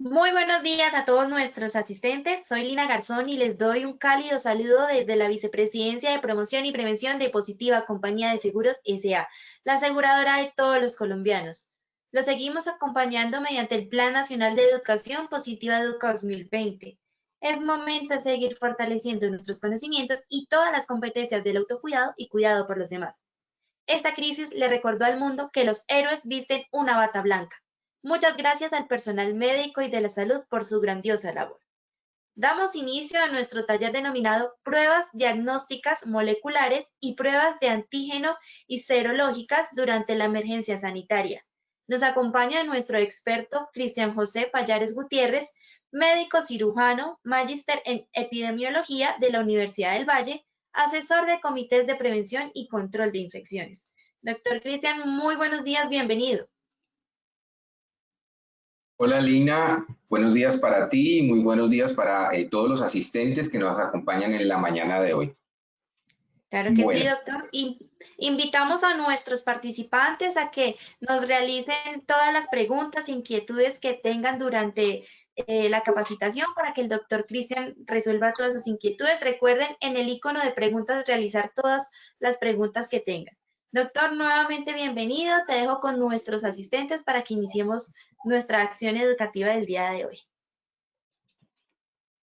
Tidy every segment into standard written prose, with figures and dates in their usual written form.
Muy buenos días a todos nuestros asistentes. Soy Lina Garzón y les doy un cálido saludo desde la Vicepresidencia de Promoción y Prevención de Positiva Compañía de Seguros S.A., la aseguradora de todos los colombianos. Los seguimos acompañando mediante el Plan Nacional de Educación Positiva Educa 2020. Es momento de seguir fortaleciendo nuestros conocimientos y todas las competencias del autocuidado y cuidado por los demás. Esta crisis le recordó al mundo que los héroes visten una bata blanca. Muchas gracias al personal médico y de la salud por su grandiosa labor. Damos inicio a nuestro taller denominado Pruebas diagnósticas moleculares y pruebas de antígeno y serológicas durante la emergencia sanitaria. Nos acompaña nuestro experto Cristian José Payares Gutiérrez, médico cirujano, magíster en epidemiología de la Universidad del Valle, asesor de comités de prevención y control de infecciones. Doctor Cristian, muy buenos días, bienvenido. Hola Lina, buenos días para ti y muy buenos días para todos los asistentes que nos acompañan en la mañana de hoy. Claro que sí, Bueno, doctor. Invitamos a nuestros participantes a que nos realicen todas las preguntas, inquietudes que tengan durante la capacitación para que el doctor Cristian resuelva todas sus inquietudes. Recuerden en el icono de preguntas realizar todas las preguntas que tengan. Doctor, nuevamente bienvenido. Te dejo con nuestros asistentes para que iniciemos nuestra acción educativa del día de hoy.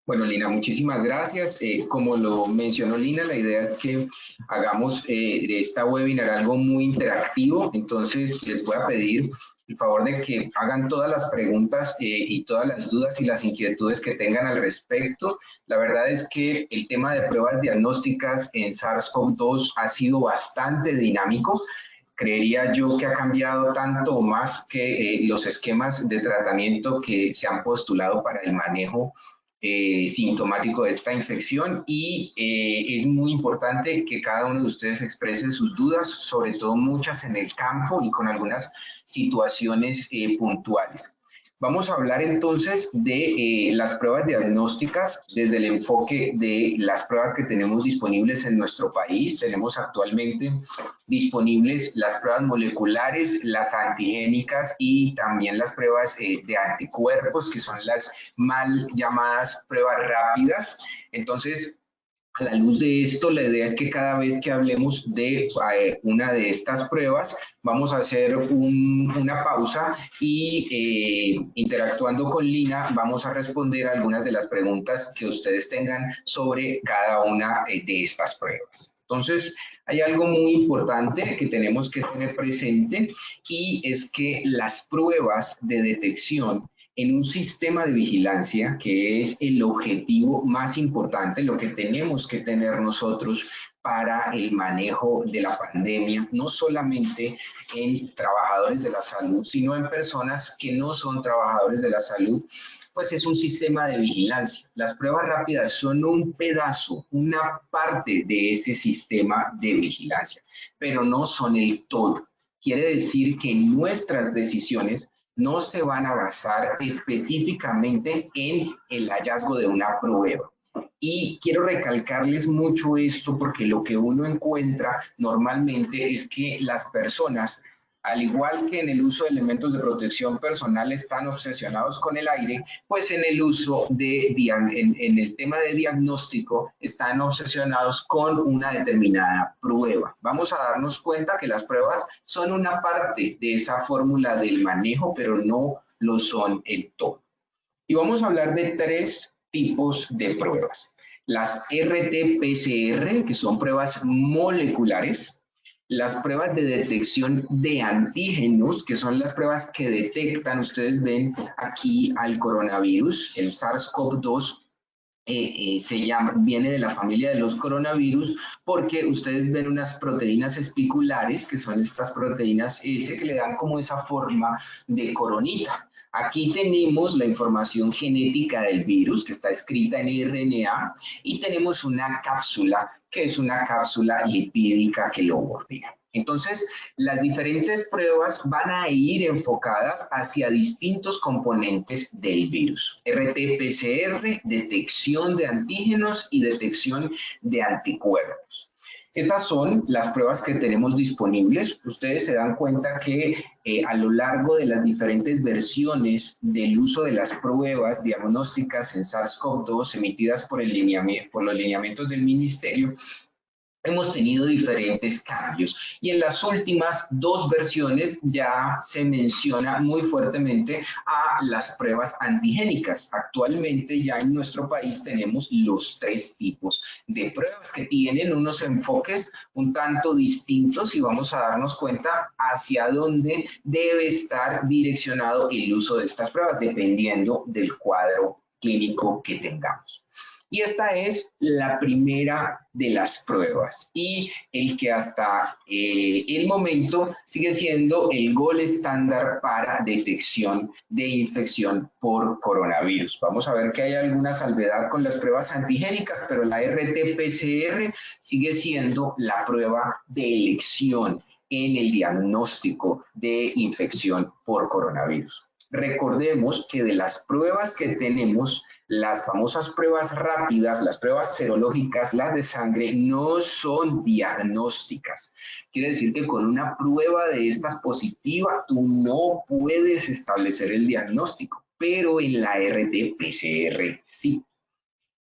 bueno Lina, muchísimas gracias. Como lo mencionó Lina, la idea es que hagamos de esta webinar algo muy interactivo, entonces les voy a pedir el favor de que hagan todas las preguntas y todas las dudas y las inquietudes que tengan al respecto. La verdad es que el tema de pruebas diagnósticas en SARS-CoV-2 ha sido bastante dinámico. Creería yo que ha cambiado tanto o más que los esquemas de tratamiento que se han postulado para el manejo sintomático de esta infección y es muy importante que cada uno de ustedes exprese sus dudas, sobre todo muchas en el campo y con algunas situaciones puntuales. Vamos a hablar entonces de las pruebas diagnósticas desde el enfoque de las pruebas que tenemos disponibles en nuestro país. Tenemos actualmente disponibles las pruebas moleculares, las antigénicas y también las pruebas de anticuerpos, que son las mal llamadas pruebas rápidas. Entonces, a la luz de esto, la idea es que cada vez que hablemos de una de estas pruebas, vamos a hacer una pausa y interactuando con Lina, vamos a responder algunas de las preguntas que ustedes tengan sobre cada una de estas pruebas. Entonces, hay algo muy importante que tenemos que tener presente y es que las pruebas de detección en un sistema de vigilancia, que es el objetivo más importante, lo que tenemos que tener nosotros para el manejo de la pandemia, no solamente en trabajadores de la salud, sino en personas que no son trabajadores de la salud, pues es un sistema de vigilancia. Las pruebas rápidas son un pedazo, una parte de ese sistema de vigilancia, pero no son el todo. Quiere decir que nuestras decisiones no se van a basar específicamente en el hallazgo de una prueba. Y quiero recalcarles mucho esto porque lo que uno encuentra normalmente es que las personas, al igual que en el uso de elementos de protección personal, están obsesionados con el aire, pues en el uso en el tema de diagnóstico están obsesionados con una determinada prueba. Vamos a darnos cuenta que las pruebas son una parte de esa fórmula del manejo, pero no lo son el todo. Y vamos a hablar de tres tipos de pruebas. Las RT-PCR, que son pruebas moleculares, las pruebas de detección de antígenos, que son las pruebas que detectan, ustedes ven aquí al coronavirus, el SARS-CoV-2, viene de la familia de los coronavirus porque ustedes ven unas proteínas espiculares, que son estas proteínas S, que le dan como esa forma de coronita. Aquí tenemos la información genética del virus, que está escrita en RNA, y tenemos una cápsula, que es una cápsula lipídica que lo bordea. Entonces, las diferentes pruebas van a ir enfocadas hacia distintos componentes del virus. RT-PCR, detección de antígenos y detección de anticuerpos. Estas son las pruebas que tenemos disponibles. Ustedes se dan cuenta que a lo largo de las diferentes versiones del uso de las pruebas diagnósticas en SARS-CoV-2 emitidas por los lineamientos del ministerio, hemos tenido diferentes cambios y en las últimas 2 versiones ya se menciona muy fuertemente a las pruebas antigénicas. Actualmente ya en nuestro país tenemos los 3 tipos de pruebas que tienen unos enfoques un tanto distintos y vamos a darnos cuenta hacia dónde debe estar direccionado el uso de estas pruebas dependiendo del cuadro clínico que tengamos. Y esta es la primera de las pruebas y el que hasta el momento sigue siendo el gold estándar para detección de infección por coronavirus. Vamos a ver que hay alguna salvedad con las pruebas antigénicas, pero la RT-PCR sigue siendo la prueba de elección en el diagnóstico de infección por coronavirus. Recordemos que de las pruebas que tenemos, las famosas pruebas rápidas, las pruebas serológicas, las de sangre, no son diagnósticas. Quiere decir que con una prueba de estas positiva, tú no puedes establecer el diagnóstico, pero en la RT-PCR sí.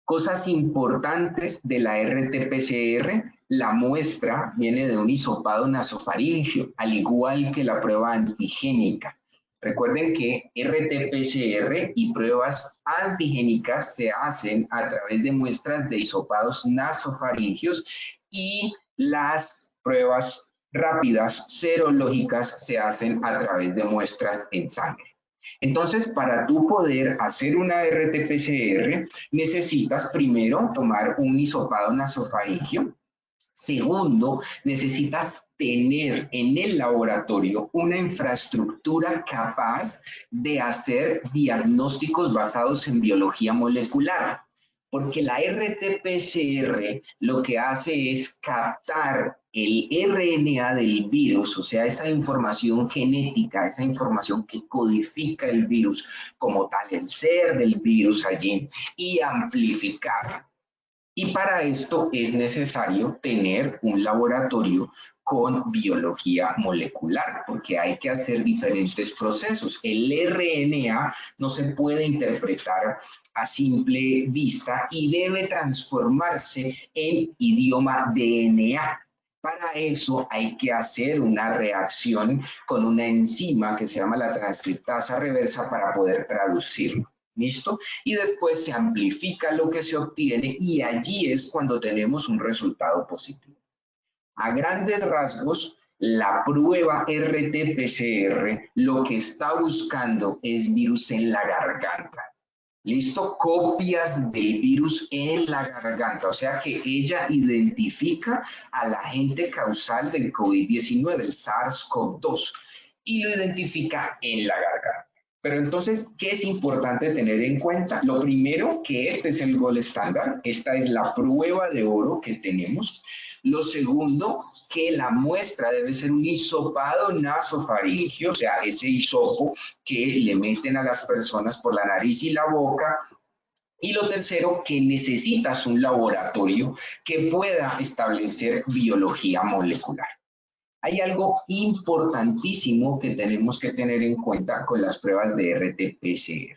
Cosas importantes de la RT-PCR, la muestra viene de un hisopado nasofaringeo, al igual que la prueba antigénica. Recuerden que RT-PCR y pruebas antigénicas se hacen a través de muestras de hisopados nasofaringeos y las pruebas rápidas serológicas se hacen a través de muestras en sangre. Entonces, para tú poder hacer una RT-PCR, necesitas primero tomar un hisopado nasofaringeo. Segundo, necesitas tener en el laboratorio una infraestructura capaz de hacer diagnósticos basados en biología molecular, porque la RT-PCR lo que hace es captar el RNA del virus, o sea, esa información genética, esa información que codifica el virus como tal, el ser del virus allí, y amplificar. Y para esto es necesario tener un laboratorio con biología molecular, porque hay que hacer diferentes procesos. El RNA no se puede interpretar a simple vista y debe transformarse en idioma DNA. Para eso hay que hacer una reacción con una enzima que se llama la transcriptasa reversa para poder traducirlo. ¿Listo? Y después se amplifica lo que se obtiene y allí es cuando tenemos un resultado positivo. A grandes rasgos, la prueba RT-PCR lo que está buscando es virus en la garganta. ¿Listo? Copias del virus en la garganta. O sea que ella identifica al agente causal del COVID-19, el SARS-CoV-2, y lo identifica en la garganta. Pero entonces, ¿qué es importante tener en cuenta? Lo primero, que este es el gold estándar, esta es la prueba de oro que tenemos. Lo segundo, que la muestra debe ser un hisopado nasofaringeo, o sea, ese hisopo que le meten a las personas por la nariz y la boca. Y lo tercero, que necesitas un laboratorio que pueda establecer biología molecular. Hay algo importantísimo que tenemos que tener en cuenta con las pruebas de RT-PCR.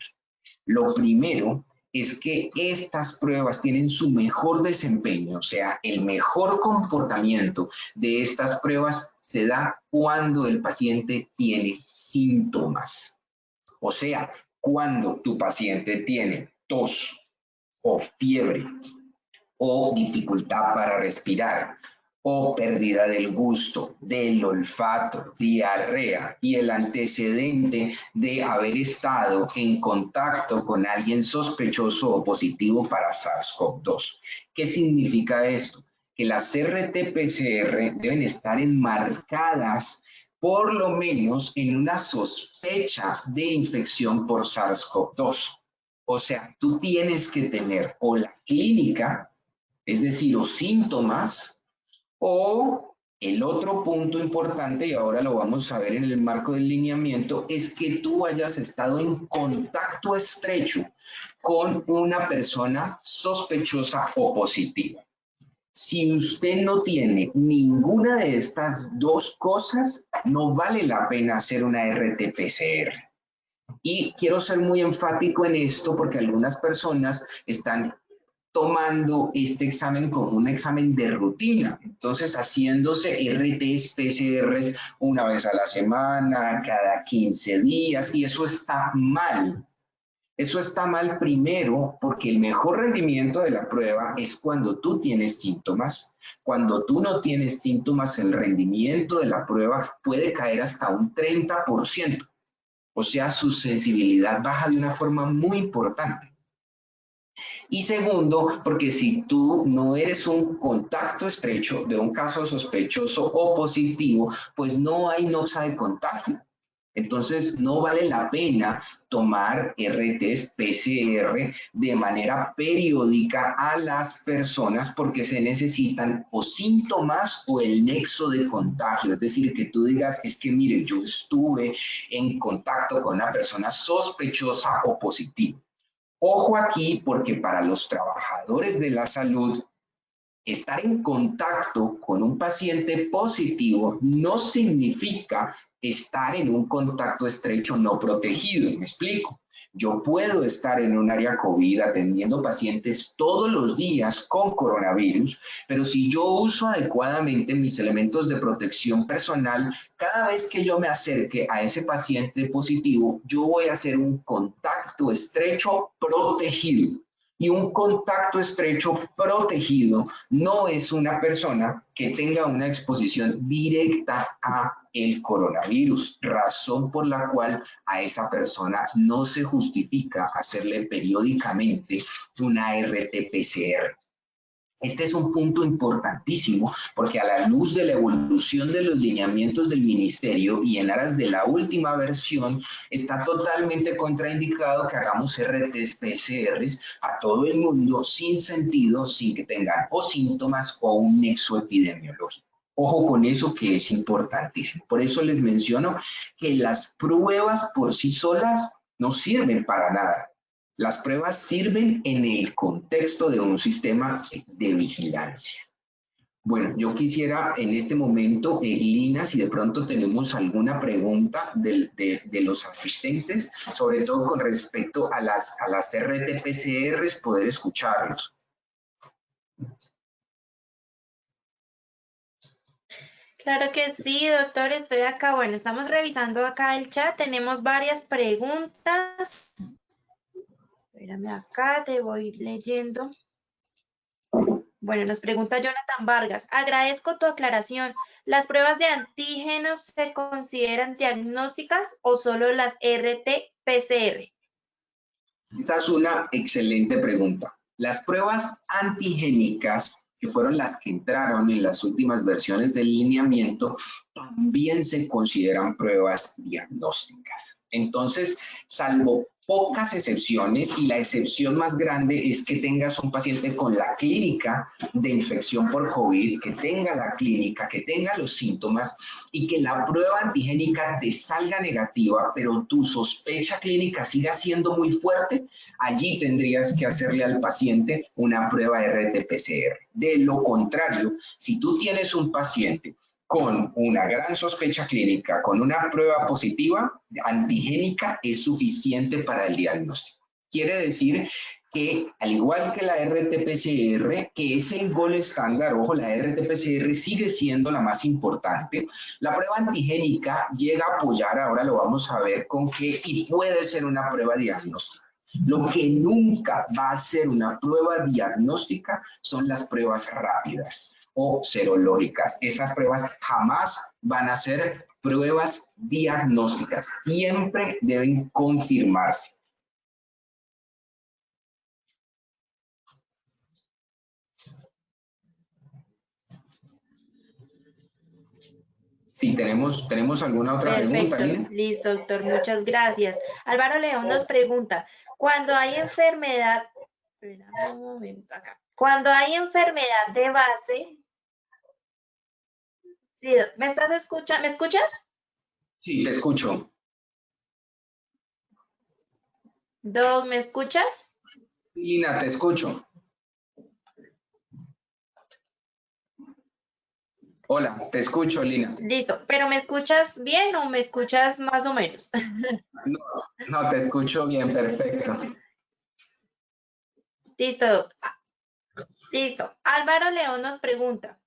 Lo primero es que estas pruebas tienen su mejor desempeño, o sea, el mejor comportamiento de estas pruebas se da cuando el paciente tiene síntomas. O sea, cuando tu paciente tiene tos o fiebre o dificultad para respirar, o pérdida del gusto, del olfato, diarrea y el antecedente de haber estado en contacto con alguien sospechoso o positivo para SARS-CoV-2. ¿Qué significa esto? Que las RT-PCR deben estar enmarcadas por lo menos en una sospecha de infección por SARS-CoV-2. O sea, tú tienes que tener o la clínica, es decir, o síntomas, o el otro punto importante, y ahora lo vamos a ver en el marco del lineamiento, es que tú hayas estado en contacto estrecho con una persona sospechosa o positiva. Si usted no tiene ninguna de estas dos cosas, no vale la pena hacer una RT-PCR. Y quiero ser muy enfático en esto porque algunas personas están tomando este examen como un examen de rutina. Entonces, haciéndose RTs, PCRs una vez a la semana, cada 15 días, y eso está mal. Eso está mal primero porque el mejor rendimiento de la prueba es cuando tú tienes síntomas. Cuando tú no tienes síntomas, el rendimiento de la prueba puede caer hasta un 30%. O sea, su sensibilidad baja de una forma muy importante. Y segundo, porque si tú no eres un contacto estrecho de un caso sospechoso o positivo, pues no hay noxa de contagio. Entonces, no vale la pena tomar RTs PCR de manera periódica a las personas porque se necesitan o síntomas o el nexo de contagio. Es decir, que tú digas, es que mire, yo estuve en contacto con una persona sospechosa o positiva. Ojo aquí porque para los trabajadores de la salud, estar en contacto con un paciente positivo no significa estar en un contacto estrecho no protegido. Me explico. Yo puedo estar en un área COVID atendiendo pacientes todos los días con coronavirus, pero si yo uso adecuadamente mis elementos de protección personal, cada vez que yo me acerque a ese paciente positivo, yo voy a hacer un contacto estrecho protegido. Y un contacto estrecho protegido no es una persona que tenga una exposición directa a el coronavirus, razón por la cual a esa persona no se justifica hacerle periódicamente una RT-PCR. Este es un punto importantísimo porque a la luz de la evolución de los lineamientos del ministerio y en aras de la última versión, está totalmente contraindicado que hagamos RTs, PCRs a todo el mundo sin sentido, sin que tengan o síntomas o un nexo epidemiológico. Ojo con eso que es importantísimo. Por eso les menciono que las pruebas por sí solas no sirven para nada. Las pruebas sirven en el contexto de un sistema de vigilancia. Bueno, yo quisiera en este momento, Lina, si de pronto tenemos alguna pregunta de los asistentes, sobre todo con respecto a las RT-PCRs, poder escucharlos. Claro que sí, doctor, estoy acá. Bueno, estamos revisando acá el chat, tenemos varias preguntas. Espérame acá, te voy leyendo. Bueno, nos pregunta Jonathan Vargas. Agradezco tu aclaración. ¿Las pruebas de antígenos se consideran diagnósticas o solo las RT-PCR? Esa es una excelente pregunta. Las pruebas antigénicas, que fueron las que entraron en las últimas versiones del lineamiento, también se consideran pruebas diagnósticas. Entonces, salvo pocas excepciones, y la excepción más grande es que tengas un paciente con la clínica de infección por COVID, que tenga la clínica, que tenga los síntomas y que la prueba antigénica te salga negativa, pero tu sospecha clínica siga siendo muy fuerte, allí tendrías que hacerle al paciente una prueba RT-PCR. De lo contrario, si tú tienes un paciente con una gran sospecha clínica, con una prueba positiva, antigénica, es suficiente para el diagnóstico. Quiere decir que, al igual que la RT-PCR, que es el gol estándar, ojo, la RT-PCR sigue siendo la más importante, la prueba antigénica llega a apoyar, ahora lo vamos a ver con qué, y puede ser una prueba diagnóstica. Lo que nunca va a ser una prueba diagnóstica son las pruebas rápidas o serológicas. Esas pruebas jamás van a ser pruebas diagnósticas. Siempre deben confirmarse. Si tenemos alguna otra pregunta, Perfecto, Lina. listo, doctor, muchas gracias. Álvaro León nos pregunta, cuando hay enfermedad, espérame un momento acá, cuando hay enfermedad de base, sí, ¿me estás escuchando? ¿Me escuchas? Sí, te escucho. Doc, ¿me escuchas? Lina, te escucho. Hola, te escucho, Lina. Listo, pero ¿me escuchas bien o me escuchas más o menos? No, no, te escucho bien, perfecto. Listo, listo. Álvaro León nos pregunta,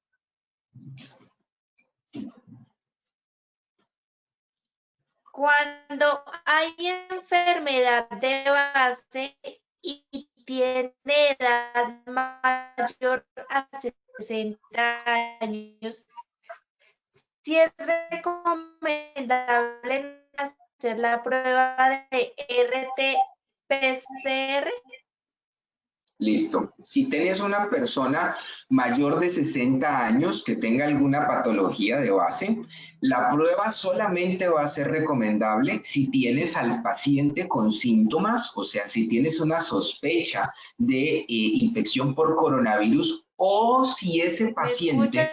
cuando hay enfermedad de base y tiene edad mayor a 60 años, si es recomendable hacer la prueba de RT-PCR. Listo. Si tienes una persona mayor de 60 años que tenga alguna patología de base, la prueba solamente va a ser recomendable si tienes al paciente con síntomas, o sea, si tienes una sospecha de infección por coronavirus o si ese ¿Me escuchas? paciente,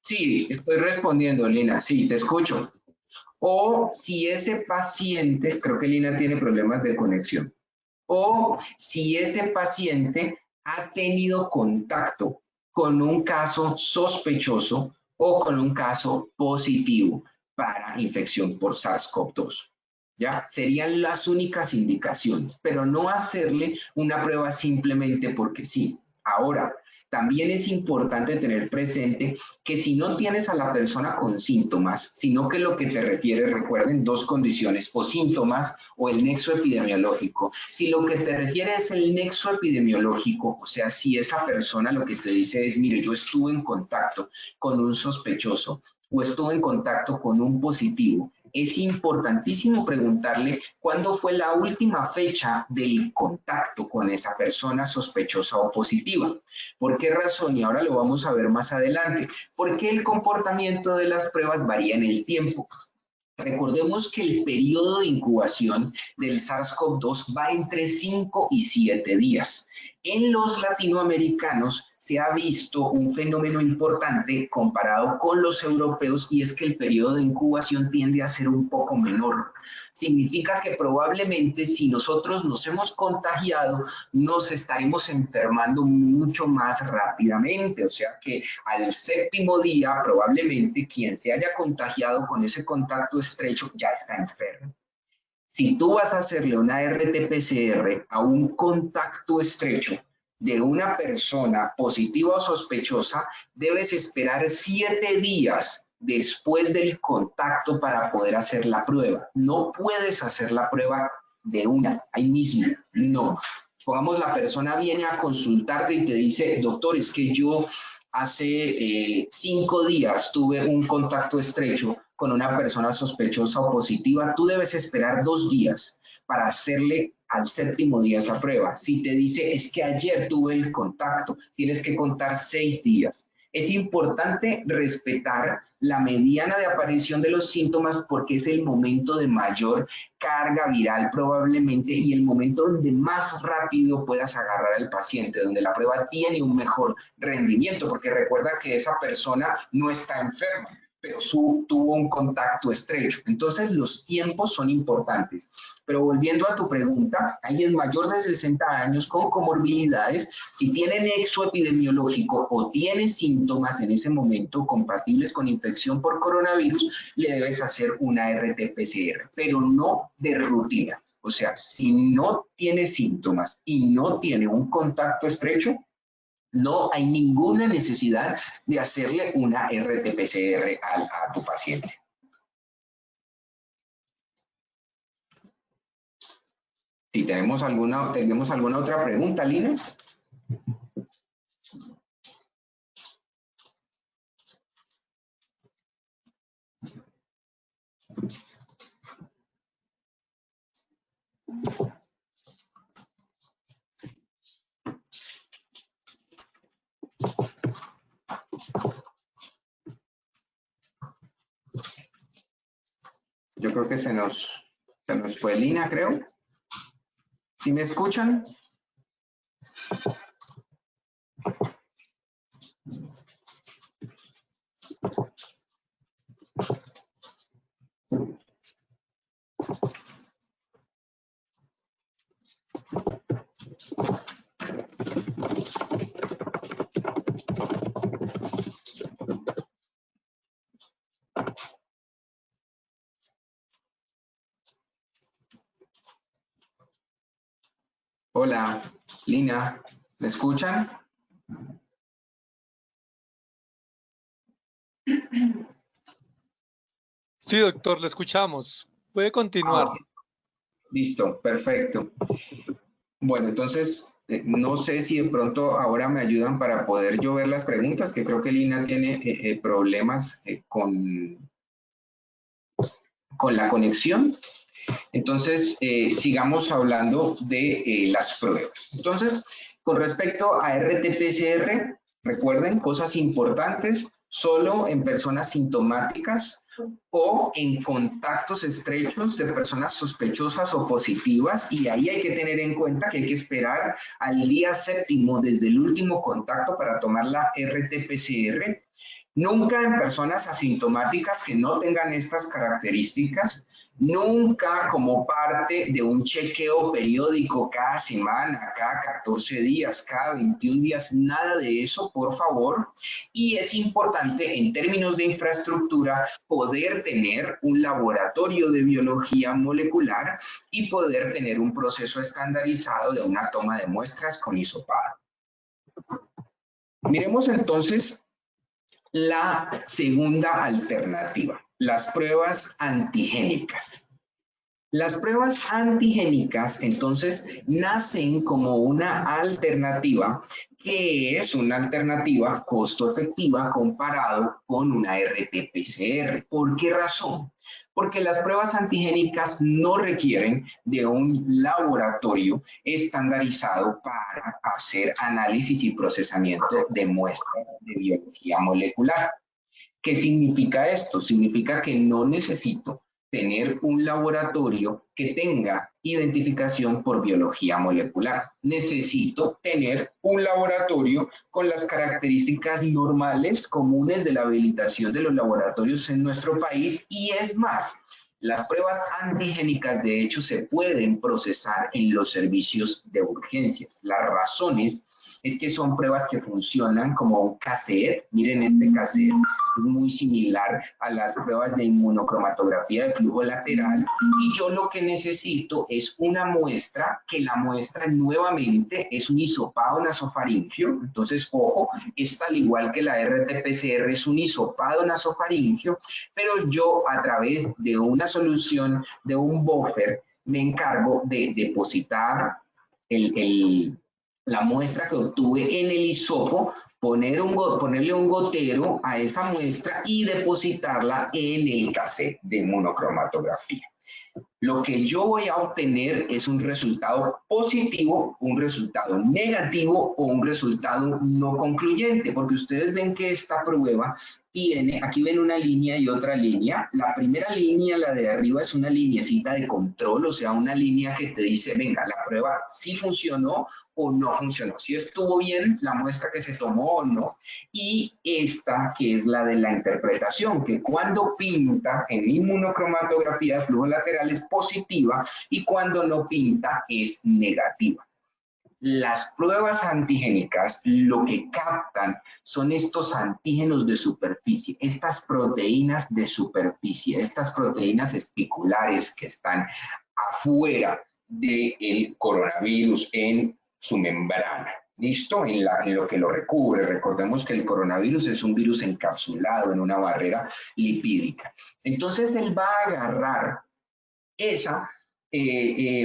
sí, estoy respondiendo, Lina, sí, te escucho. O si ese paciente, creo que Lina tiene problemas de conexión. O si ese paciente ha tenido contacto con un caso sospechoso o con un caso positivo para infección por SARS-CoV-2. ¿Ya? Serían las únicas indicaciones, pero no hacerle una prueba simplemente porque sí. Ahora, también es importante tener presente que si no tienes a la persona con síntomas, sino que lo que te refiere, recuerden, dos condiciones, o síntomas o el nexo epidemiológico. Si lo que te refiere es el nexo epidemiológico, o sea, si esa persona lo que te dice es, mire, yo estuve en contacto con un sospechoso o estuve en contacto con un positivo, es importantísimo preguntarle cuándo fue la última fecha del contacto con esa persona sospechosa o positiva. ¿Por qué razón? Y ahora lo vamos a ver más adelante. Porque el comportamiento de las pruebas varía en el tiempo. Recordemos que el periodo de incubación del SARS-CoV-2 va entre 5 y 7 días. En los latinoamericanos se ha visto un fenómeno importante comparado con los europeos y es que el periodo de incubación tiende a ser un poco menor. Significa que probablemente si nosotros nos hemos contagiado, nos estaremos enfermando mucho más rápidamente. O sea que al séptimo día, probablemente quien se haya contagiado con ese contacto estrecho ya está enfermo. Si tú vas a hacerle una RT-PCR a un contacto estrecho de una persona positiva o sospechosa, debes esperar 7 días después del contacto para poder hacer la prueba. No puedes hacer la prueba de una, ahí mismo, no. Pongamos, la persona viene a consultarte y te dice, doctor, es que yo hace 5 días tuve un contacto estrecho con una persona sospechosa o positiva, tú debes esperar 2 días para hacerle al séptimo día esa prueba. Si te dice, es que ayer tuve el contacto, tienes que contar 6 días. Es importante respetar la mediana de aparición de los síntomas porque es el momento de mayor carga viral probablemente y el momento donde más rápido puedas agarrar al paciente, donde la prueba tiene un mejor rendimiento, porque recuerda que esa persona no está enferma, pero tuvo un contacto estrecho. Entonces los tiempos son importantes. Pero volviendo a tu pregunta, alguien mayor de 60 años con comorbilidades, si tiene nexo epidemiológico o tiene síntomas en ese momento compatibles con infección por coronavirus, le debes hacer una RT-PCR, pero no de rutina. O sea, si no tiene síntomas y no tiene un contacto estrecho, no hay ninguna necesidad de hacerle una RT-PCR a tu paciente. Si tenemos alguna otra pregunta, Lina. Yo creo que se nos fue Lina, creo. ¿Sí me escuchan? Hola, Lina, ¿me escuchan? Sí, doctor, le escuchamos. Puede Ah, continuar. ok, listo, perfecto. Bueno, entonces, no sé si de pronto ahora me ayudan para poder yo ver las preguntas, que creo que Lina tiene problemas con la conexión. Entonces, sigamos hablando de las pruebas. Entonces, con respecto a RT-PCR, recuerden cosas importantes, solo en personas sintomáticas o en contactos estrechos de personas sospechosas o positivas, y ahí hay que tener en cuenta que hay que esperar al día séptimo desde el último contacto para tomar la RT-PCR. Nunca en personas asintomáticas que no tengan estas características, nunca como parte de un chequeo periódico cada semana, cada 14 días, cada 21 días, nada de eso, por favor. Y es importante en términos de infraestructura poder tener un laboratorio de biología molecular y poder tener un proceso estandarizado de una toma de muestras con hisopado. Miremos entonces la segunda alternativa, las pruebas antigénicas. Las pruebas antigénicas entonces nacen como una alternativa que es una alternativa costo efectiva comparado con una RT-PCR. ¿Por qué razón? Porque las pruebas antigénicas no requieren de un laboratorio estandarizado para hacer análisis y procesamiento de muestras de biología molecular. ¿Qué significa esto? Significa que no necesito tener un laboratorio que tenga identificación por biología molecular. Necesito tener un laboratorio con las características normales, comunes de la habilitación de los laboratorios en nuestro país, y es más, las pruebas antigénicas de hecho se pueden procesar en los servicios de urgencias. Las razones es que son pruebas que funcionan como un cassette. Miren este cassette, es muy similar a las pruebas de inmunocromatografía de flujo lateral, y yo lo que necesito es una muestra, que la muestra nuevamente es un hisopado nasofaringio. Entonces, ojo, esta al igual que la RT-PCR es un hisopado nasofaringio, pero yo a través de una solución, de un buffer, me encargo de depositar la muestra que obtuve en el hisopo, ponerle un gotero a esa muestra y depositarla en el cassette de monocromatografía. Lo que yo voy a obtener es un resultado positivo, un resultado negativo o un resultado no concluyente, porque ustedes ven que esta prueba tiene, aquí ven una línea y otra línea. La primera línea, la de arriba, es una lineecita de control, o sea, una línea que te dice, venga, la prueba sí funcionó o no funcionó, si estuvo bien la muestra que se tomó o no. Y esta, que es la de la interpretación, que cuando pinta en inmunocromatografía de flujo lateral es positiva y cuando no pinta es negativa. Las pruebas antigénicas lo que captan son estos antígenos de superficie, estas proteínas de superficie, estas proteínas espiculares que están afuera del coronavirus en su membrana. ¿Listo? En lo que lo recubre. Recordemos que el coronavirus es un virus encapsulado en una barrera lipídica. Entonces él va a agarrar esa,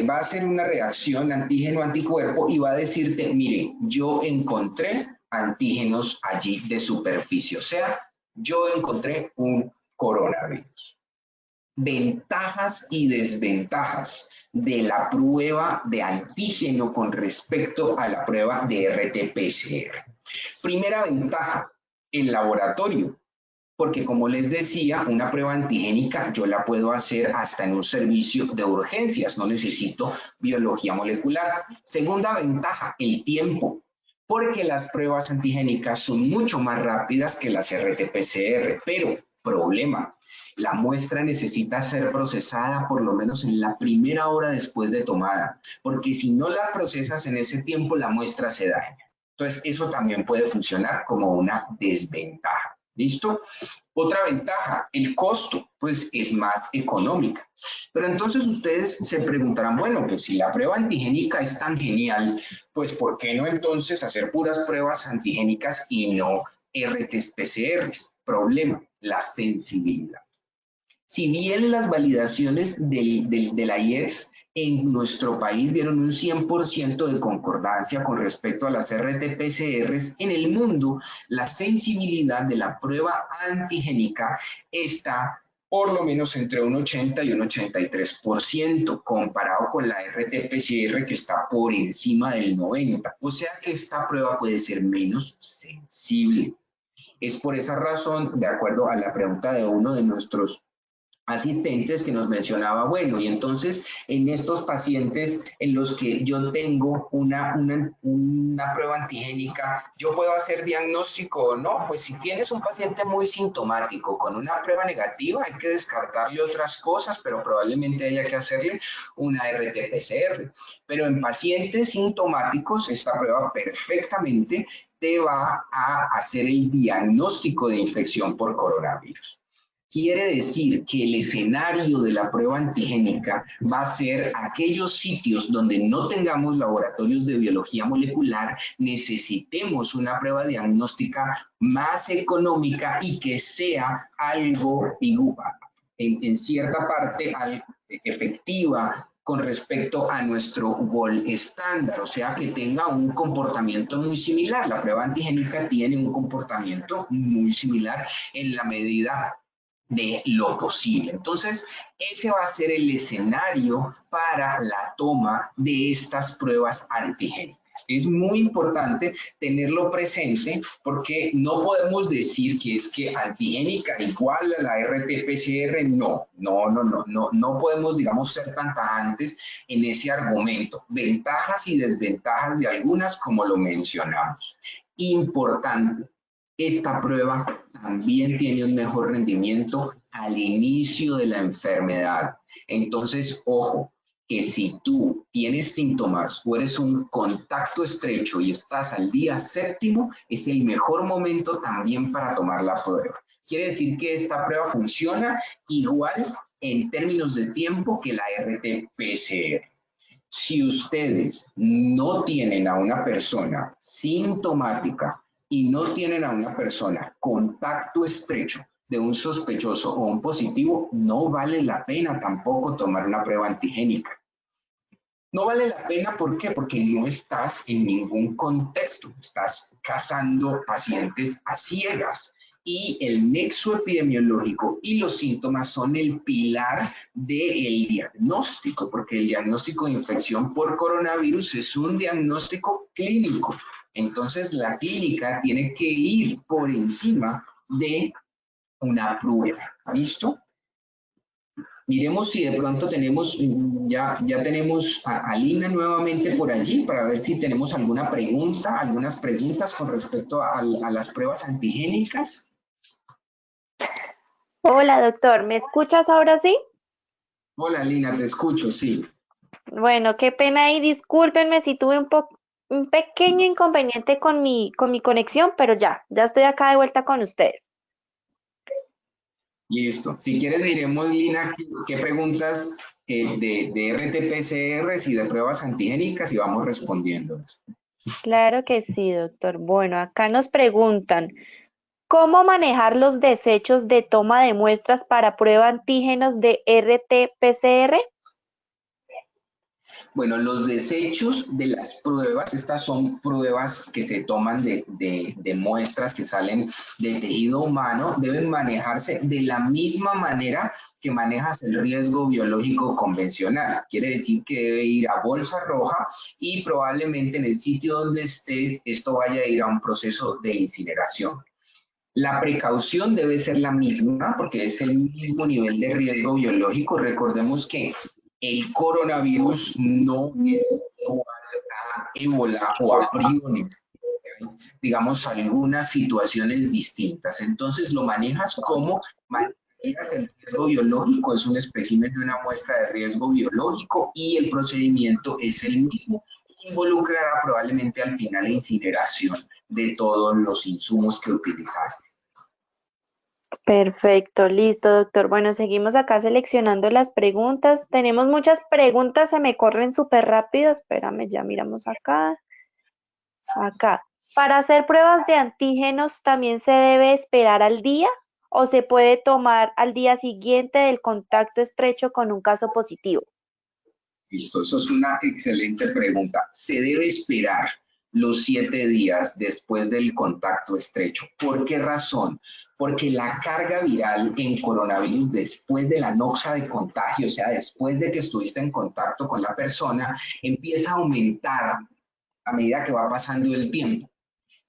va a hacer una reacción antígeno-anticuerpo y va a decirte, mire, yo encontré antígenos allí de superficie, o sea, yo encontré un coronavirus. Ventajas y desventajas de la prueba de antígeno con respecto a la prueba de RT-PCR. Primera ventaja, el laboratorio, porque como les decía, una prueba antigénica yo la puedo hacer hasta en un servicio de urgencias, no necesito biología molecular. Segunda ventaja, el tiempo, porque las pruebas antigénicas son mucho más rápidas que las RT-PCR, pero problema, la muestra necesita ser procesada por lo menos en la primera hora después de tomada, porque si no la procesas en ese tiempo, la muestra se daña. Entonces, eso también puede funcionar como una desventaja. ¿Listo? Otra ventaja, el costo, pues es más económica. Pero entonces ustedes se preguntarán, bueno, pues si la prueba antigénica es tan genial, pues ¿por qué no entonces hacer puras pruebas antigénicas y no RT-PCRs? Problema, la sensibilidad. Si bien las validaciones de la IES en nuestro país dieron un 100% de concordancia con respecto a las RT-PCRs, en el mundo la sensibilidad de la prueba antigénica está por lo menos entre un 80 y un 83%, comparado con la RT-PCR que está por encima del 90%. O sea que esta prueba puede ser menos sensible. Es por esa razón, de acuerdo a la pregunta de uno de nuestros asistentes que nos mencionaba, bueno, y entonces en estos pacientes en los que yo tengo una prueba antigénica, ¿yo puedo hacer diagnóstico o no? Pues si tienes un paciente muy sintomático con una prueba negativa, hay que descartarle otras cosas, pero probablemente haya que hacerle una RT-PCR. Pero en pacientes sintomáticos, esta prueba perfectamente te va a hacer el diagnóstico de infección por coronavirus. Quiere decir que el escenario de la prueba antigénica va a ser aquellos sitios donde no tengamos laboratorios de biología molecular, necesitemos una prueba diagnóstica más económica y que sea algo en cierta parte efectiva con respecto a nuestro gold estándar, o sea que tenga un comportamiento muy similar. La prueba antigénica tiene un comportamiento muy similar en la medida de lo posible. Entonces, ese va a ser el escenario para la toma de estas pruebas antigénicas. Es muy importante tenerlo presente porque no podemos decir que es que antigénica igual a la RT-PCR. No podemos, digamos, ser tan tajantes en ese argumento. Ventajas y desventajas de algunas, como lo mencionamos. Importante, esta prueba también tiene un mejor rendimiento al inicio de la enfermedad. Entonces, ojo, que si tú tienes síntomas o eres un contacto estrecho y estás al día 7º, es el mejor momento también para tomar la prueba. Quiere decir que esta prueba funciona igual en términos de tiempo que la RT-PCR. Si ustedes no tienen a una persona sintomática y no tienen a una persona contacto estrecho de un sospechoso o un positivo, no vale la pena tampoco tomar una prueba antigénica. No vale la pena, ¿por qué? Porque no estás en ningún contexto, estás cazando pacientes a ciegas y el nexo epidemiológico y los síntomas son el pilar del diagnóstico, porque el diagnóstico de infección por coronavirus es un diagnóstico clínico. Entonces, la clínica tiene que ir por encima de una prueba. ¿Listo? Miremos si de pronto tenemos, ya tenemos a Lina nuevamente por allí para ver si tenemos alguna pregunta, algunas preguntas con respecto a las pruebas antigénicas. Hola, doctor, ¿me escuchas ahora sí? Hola Lina, te escucho, sí. Bueno, qué pena ahí, discúlpenme si tuve un pequeño inconveniente con mi conexión, pero ya estoy acá de vuelta con ustedes. Listo. Si quieres diremos, Lina, qué preguntas de RT-PCRs y de pruebas antigénicas y vamos respondiéndolas. Claro que sí, doctor. Bueno, acá nos preguntan, ¿cómo manejar los desechos de toma de muestras para prueba antígenos de RT-PCR? Bueno, los desechos de las pruebas, estas son pruebas que se toman de muestras que salen del tejido humano, deben manejarse de la misma manera que manejas el riesgo biológico convencional. Quiere decir que debe ir a bolsa roja y probablemente en el sitio donde estés esto vaya a ir a un proceso de incineración. La precaución debe ser la misma porque es el mismo nivel de riesgo biológico. Recordemos que el coronavirus no es igual a ébola o a priones, digamos, algunas situaciones distintas. Entonces lo manejas como manejas el riesgo biológico, es un espécimen de una muestra de riesgo biológico y el procedimiento es el mismo. Involucrará probablemente al final la incineración de todos los insumos que utilizaste. Perfecto, listo, doctor. Bueno, seguimos acá seleccionando las preguntas. Tenemos muchas preguntas, se me corren súper rápido. Espérame, ya miramos acá. Acá. Para hacer pruebas de antígenos, ¿también se debe esperar al día o se puede tomar al día siguiente del contacto estrecho con un caso positivo? Listo, eso es una excelente pregunta. Se debe esperar los 7 días después del contacto estrecho. ¿Por qué razón? Porque la carga viral en coronavirus después de la noxa de contagio, o sea, después de que estuviste en contacto con la persona, empieza a aumentar a medida que va pasando el tiempo.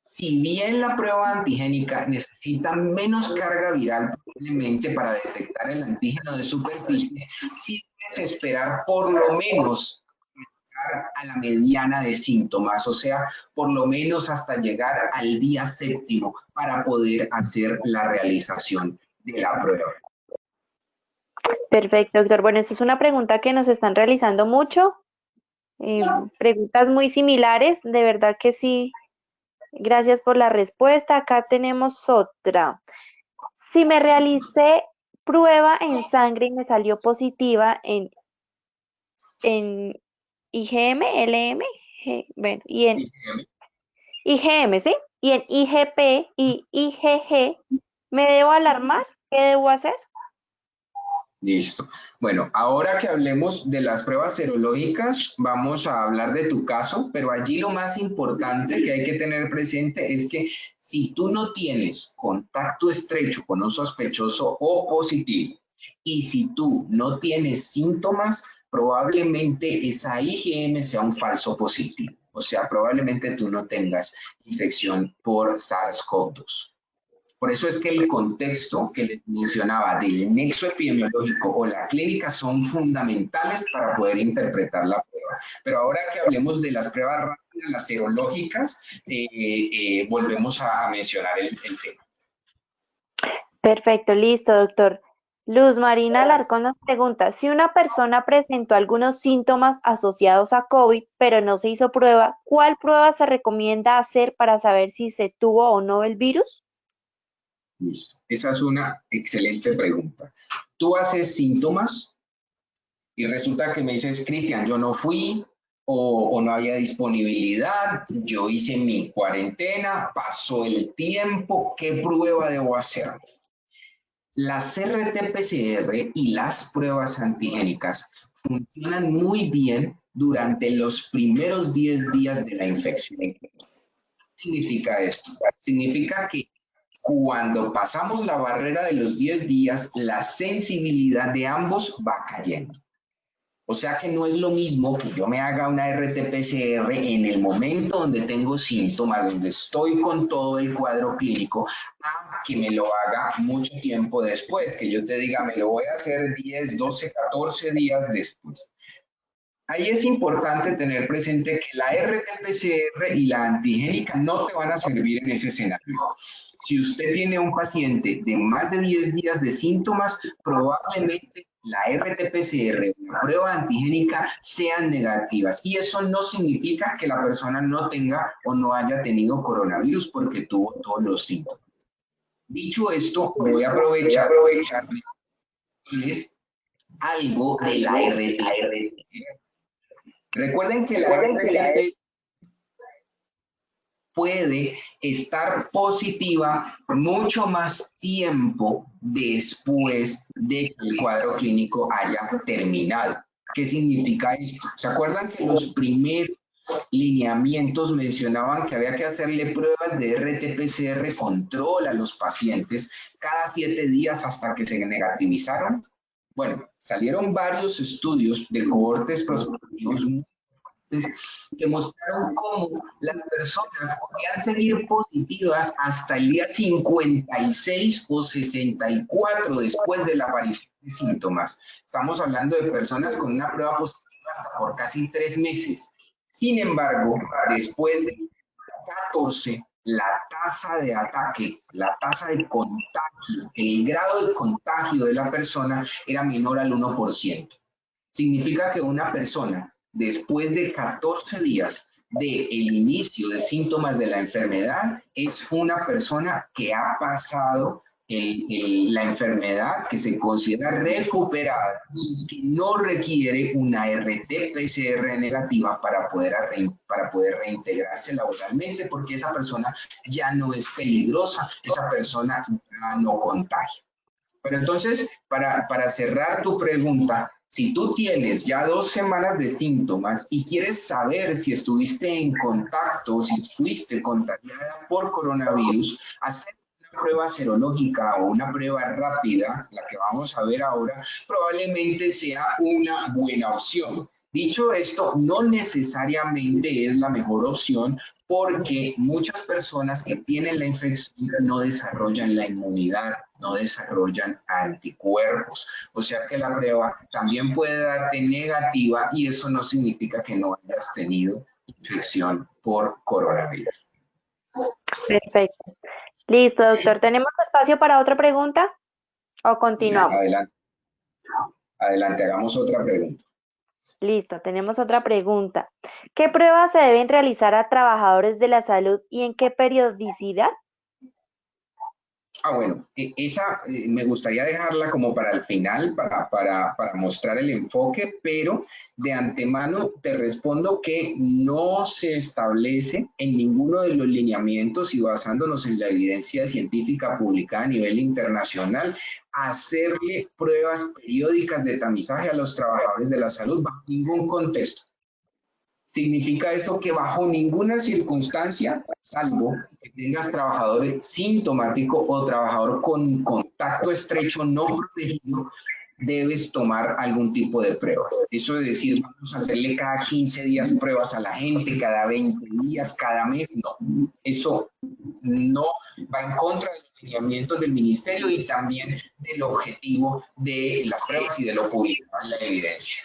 Si bien la prueba antigénica necesita menos carga viral probablemente para detectar el antígeno de superficie, sí debes esperar por lo menos a la mediana de síntomas, o sea, por lo menos hasta llegar al día séptimo para poder hacer la realización de la prueba. Perfecto, doctor. Bueno, esta es una pregunta que nos están realizando mucho. Preguntas muy similares, de verdad que sí. Gracias por la respuesta. Acá tenemos otra. Si me realicé prueba en sangre y me salió positiva en IgM, LM, bueno, y en IgM, ¿sí? Y en IgP y IgG, ¿me debo alarmar? ¿Qué debo hacer? Listo. Bueno, ahora que hablemos de las pruebas serológicas, vamos a hablar de tu caso, pero allí lo más importante que hay que tener presente es que si tú no tienes contacto estrecho con un sospechoso o positivo y si tú no tienes síntomas, probablemente esa IgM sea un falso positivo. O sea, probablemente tú no tengas infección por SARS-CoV-2. Por eso es que el contexto que les mencionaba del nexo epidemiológico o la clínica son fundamentales para poder interpretar la prueba. Pero ahora que hablemos de las pruebas rápidas, las serológicas, volvemos a mencionar el tema. Perfecto, listo, doctor. Luz Marina Alarcón nos pregunta, si una persona presentó algunos síntomas asociados a COVID, pero no se hizo prueba, ¿cuál prueba se recomienda hacer para saber si se tuvo o no el virus? Listo. Esa es una excelente pregunta. Tú haces síntomas y resulta que me dices, Cristian, yo no fui o no había disponibilidad, yo hice mi cuarentena, pasó el tiempo, ¿qué prueba debo hacer? Las RT-PCR y las pruebas antigénicas funcionan muy bien durante los primeros 10 días de la infección. ¿Qué significa esto? Significa que cuando pasamos la barrera de los 10 días, la sensibilidad de ambos va cayendo. O sea que no es lo mismo que yo me haga una RT-PCR en el momento donde tengo síntomas, donde estoy con todo el cuadro clínico, a que me lo haga mucho tiempo después, que yo te diga, me lo voy a hacer 10, 12, 14 días después. Ahí es importante tener presente que la RT-PCR y la antigénica no te van a servir en ese escenario. Si usted tiene un paciente de más de 10 días de síntomas, probablemente la RT-PCR o la prueba antigénica sean negativas. Y eso no significa que la persona no tenga o no haya tenido coronavirus porque tuvo todos los síntomas. Dicho esto, voy a aprovechar algo de la RT-PCR. Recuerden que la RT puede estar positiva mucho más tiempo después de que el cuadro clínico haya terminado. ¿Qué significa esto? ¿Se acuerdan que los primeros lineamientos mencionaban que había que hacerle pruebas de RT-PCR control a los pacientes cada 7 días hasta que se negativizaron? Bueno, salieron varios estudios de cohortes prospectivos que mostraron cómo las personas podían seguir positivas hasta el día 56 o 64 después de la aparición de síntomas. Estamos hablando de personas con una prueba positiva hasta por casi 3 meses. Sin embargo, después de 14, la tasa de ataque, la tasa de contagio, el grado de contagio de la persona era menor al 1%. Significa que una persona, después de 14 días del inicio de síntomas de la enfermedad, es una persona que ha pasado la enfermedad, que se considera recuperada y que no requiere una RT-PCR negativa para poder reintegrarse laboralmente, porque esa persona ya no es peligrosa, esa persona ya no contagia. Pero entonces, para cerrar tu pregunta, si tú tienes ya 2 semanas de síntomas y quieres saber si estuviste en contacto, si fuiste contagiada por coronavirus, hacer una prueba serológica o una prueba rápida, la que vamos a ver ahora, probablemente sea una buena opción. Dicho esto, no necesariamente es la mejor opción porque muchas personas que tienen la infección no desarrollan la inmunidad, no desarrollan anticuerpos. O sea que la prueba también puede darte negativa y eso no significa que no hayas tenido infección por coronavirus. Perfecto. Listo, doctor. ¿Tenemos espacio para otra pregunta o continuamos? Adelante. Adelante, hagamos otra pregunta. Listo, tenemos otra pregunta. ¿Qué pruebas se deben realizar a trabajadores de la salud y en qué periodicidad? Bueno, esa me gustaría dejarla como para el final, para mostrar el enfoque, pero de antemano te respondo que no se establece en ninguno de los lineamientos y basándonos en la evidencia científica publicada a nivel internacional, hacerle pruebas periódicas de tamizaje a los trabajadores de la salud bajo ningún contexto. Significa eso que bajo ninguna circunstancia, salvo que tengas trabajador sintomático o trabajador con contacto estrecho no protegido, debes tomar algún tipo de pruebas. Eso es decir, vamos a hacerle cada 15 días pruebas a la gente, cada 20 días, cada mes, no. Eso no va en contra de los lineamientos del ministerio y también del objetivo de las pruebas y de lo publicado en la evidencia.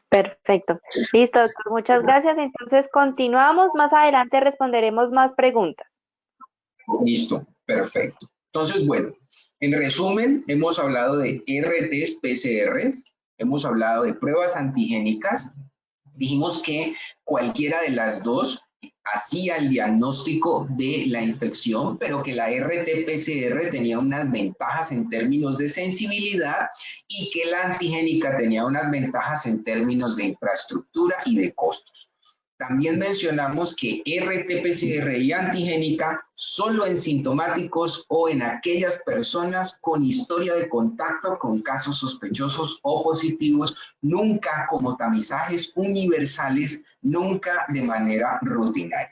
Perfecto. Listo, doctor. Muchas gracias. Entonces, continuamos. Más adelante responderemos más preguntas. Listo, perfecto. Entonces, bueno, en resumen, hemos hablado de RTs, PCRs, hemos hablado de pruebas antigénicas. Dijimos que cualquiera de las dos hacía el diagnóstico de la infección, pero que la RT-PCR tenía unas ventajas en términos de sensibilidad y que la antigénica tenía unas ventajas en términos de infraestructura y de costos. También mencionamos que RT-PCR y antigénica solo en sintomáticos o en aquellas personas con historia de contacto con casos sospechosos o positivos, nunca como tamizajes universales, nunca de manera rutinaria.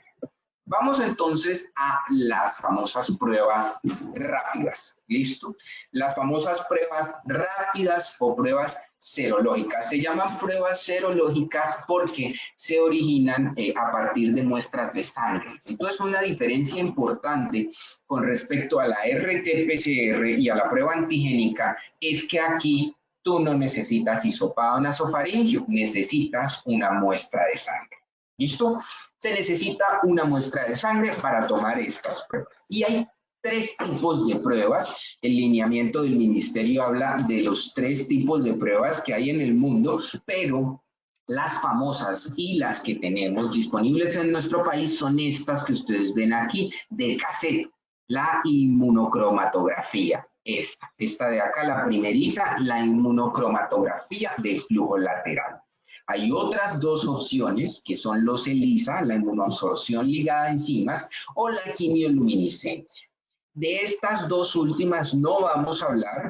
Vamos entonces a las famosas pruebas rápidas, ¿listo? Las famosas pruebas rápidas o pruebas serológicas. Se llaman pruebas serológicas porque se originan a partir de muestras de sangre. Entonces, una diferencia importante con respecto a la RT-PCR y a la prueba antigénica es que aquí tú no necesitas hisopado nasofaringeo, necesitas una muestra de sangre. ¿Listo? Se necesita una muestra de sangre para tomar estas pruebas. Y hay 3 tipos de pruebas. El lineamiento del ministerio habla de los 3 tipos de pruebas que hay en el mundo, pero las famosas y las que tenemos disponibles en nuestro país son estas que ustedes ven aquí, de cassette. La inmunocromatografía. Esta de acá, la primerita, la inmunocromatografía de flujo lateral. Hay otras 2 opciones que son los ELISA, la inmunoabsorción ligada a enzimas, o la quimioluminiscencia. De estas 2 últimas no vamos a hablar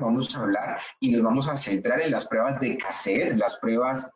y nos vamos a centrar en las pruebas de cassette, las pruebas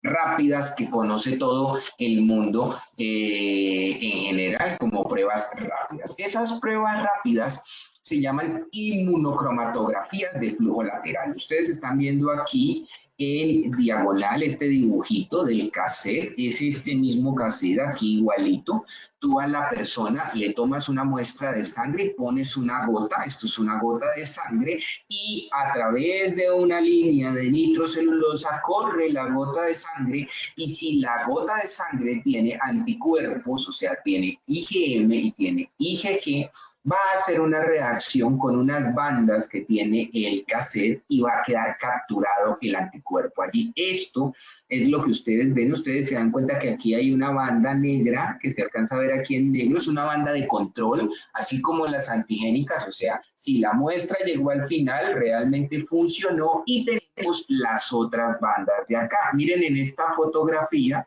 rápidas que conoce todo el mundo en general como pruebas rápidas. Esas pruebas rápidas se llaman inmunocromatografías de flujo lateral. Ustedes están viendo aquí en diagonal este dibujito del cassette, es este mismo cassette aquí igualito. Tú a la persona le tomas una muestra de sangre, pones una gota, esto es una gota de sangre, y a través de una línea de nitrocelulosa corre la gota de sangre, y si la gota de sangre tiene anticuerpos, o sea, tiene IgM y tiene IgG, va a hacer una reacción con unas bandas que tiene el cassette y va a quedar capturado el anticuerpo allí. Esto es lo que ustedes ven. Ustedes se dan cuenta que aquí hay una banda negra, que se alcanza a ver aquí en negro, es una banda de control, así como las antigénicas. O sea, si la muestra llegó al final, realmente funcionó, y tenemos las otras bandas de acá. Miren en esta fotografía,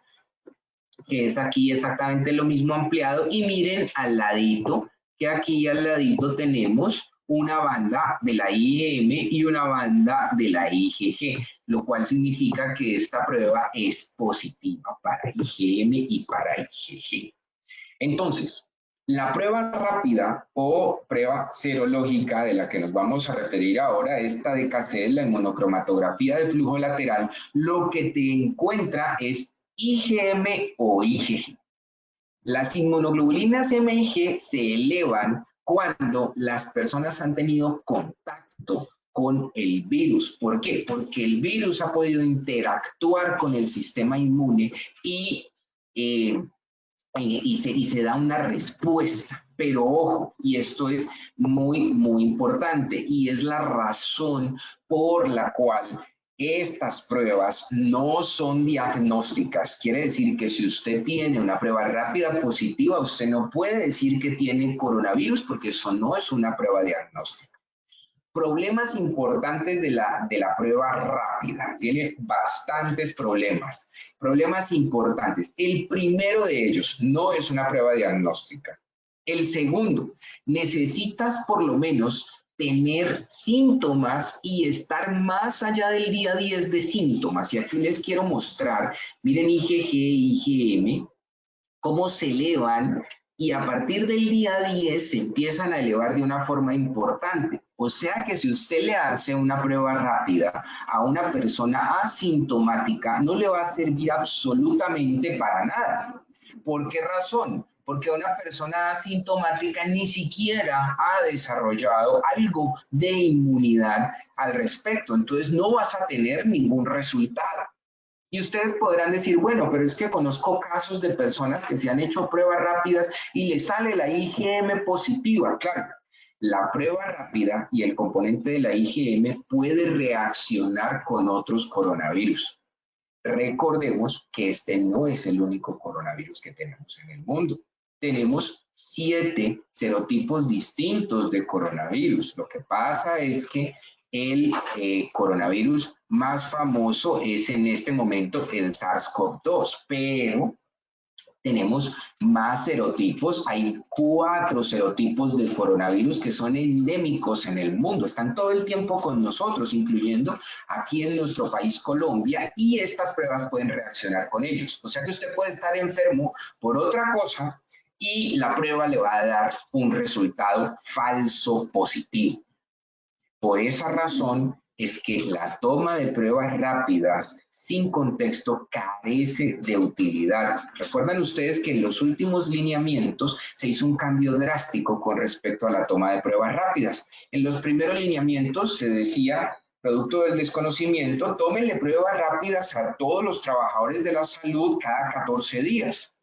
que es aquí exactamente lo mismo ampliado, y miren al ladito, que aquí al ladito tenemos una banda de la IgM y una banda de la IgG, lo cual significa que esta prueba es positiva para IgM y para IgG. Entonces, la prueba rápida o prueba serológica de la que nos vamos a referir ahora, esta de Cassel, la inmunocromatografía de flujo lateral, lo que te encuentra es IgM o IgG. Las inmunoglobulinas M y G se elevan cuando las personas han tenido contacto con el virus. ¿Por qué? Porque el virus ha podido interactuar con el sistema inmune y se da una respuesta. Pero ojo, y esto es muy importante, y es la razón por la cual estas pruebas no son diagnósticas. Quiere decir que si usted tiene una prueba rápida positiva, usted no puede decir que tiene coronavirus, porque eso no es una prueba diagnóstica. Problemas importantes de la prueba rápida. Tiene bastantes problemas. Problemas importantes. El primero de ellos, no es una prueba diagnóstica. El segundo, necesitas por lo menos tener síntomas y estar más allá del día 10 de síntomas. Y aquí les quiero mostrar, miren IgG y IgM, cómo se elevan, y a partir del día 10 se empiezan a elevar de una forma importante. O sea que si usted le hace una prueba rápida a una persona asintomática, no le va a servir absolutamente para nada. ¿Por qué razón? Porque una persona asintomática ni siquiera ha desarrollado algo de inmunidad al respecto. Entonces no vas a tener ningún resultado. Y ustedes podrán decir, bueno, pero es que conozco casos de personas que se han hecho pruebas rápidas y les sale la IgM positiva. Claro, la prueba rápida y el componente de la IgM puede reaccionar con otros coronavirus. Recordemos que este no es el único coronavirus que tenemos en el mundo. Tenemos 7 serotipos distintos de coronavirus. Lo que pasa es que el coronavirus más famoso es en este momento el SARS-CoV-2, pero tenemos más serotipos. Hay 4 serotipos de coronavirus que son endémicos en el mundo, están todo el tiempo con nosotros, incluyendo aquí en nuestro país Colombia, y estas pruebas pueden reaccionar con ellos. O sea que usted puede estar enfermo por otra cosa y la prueba le va a dar un resultado falso positivo. Por esa razón es que la toma de pruebas rápidas sin contexto carece de utilidad. Recuerdan ustedes que en los últimos lineamientos se hizo un cambio drástico con respecto a la toma de pruebas rápidas. En los primeros lineamientos se decía, producto del desconocimiento, tómenle pruebas rápidas a todos los trabajadores de la salud cada 14 días.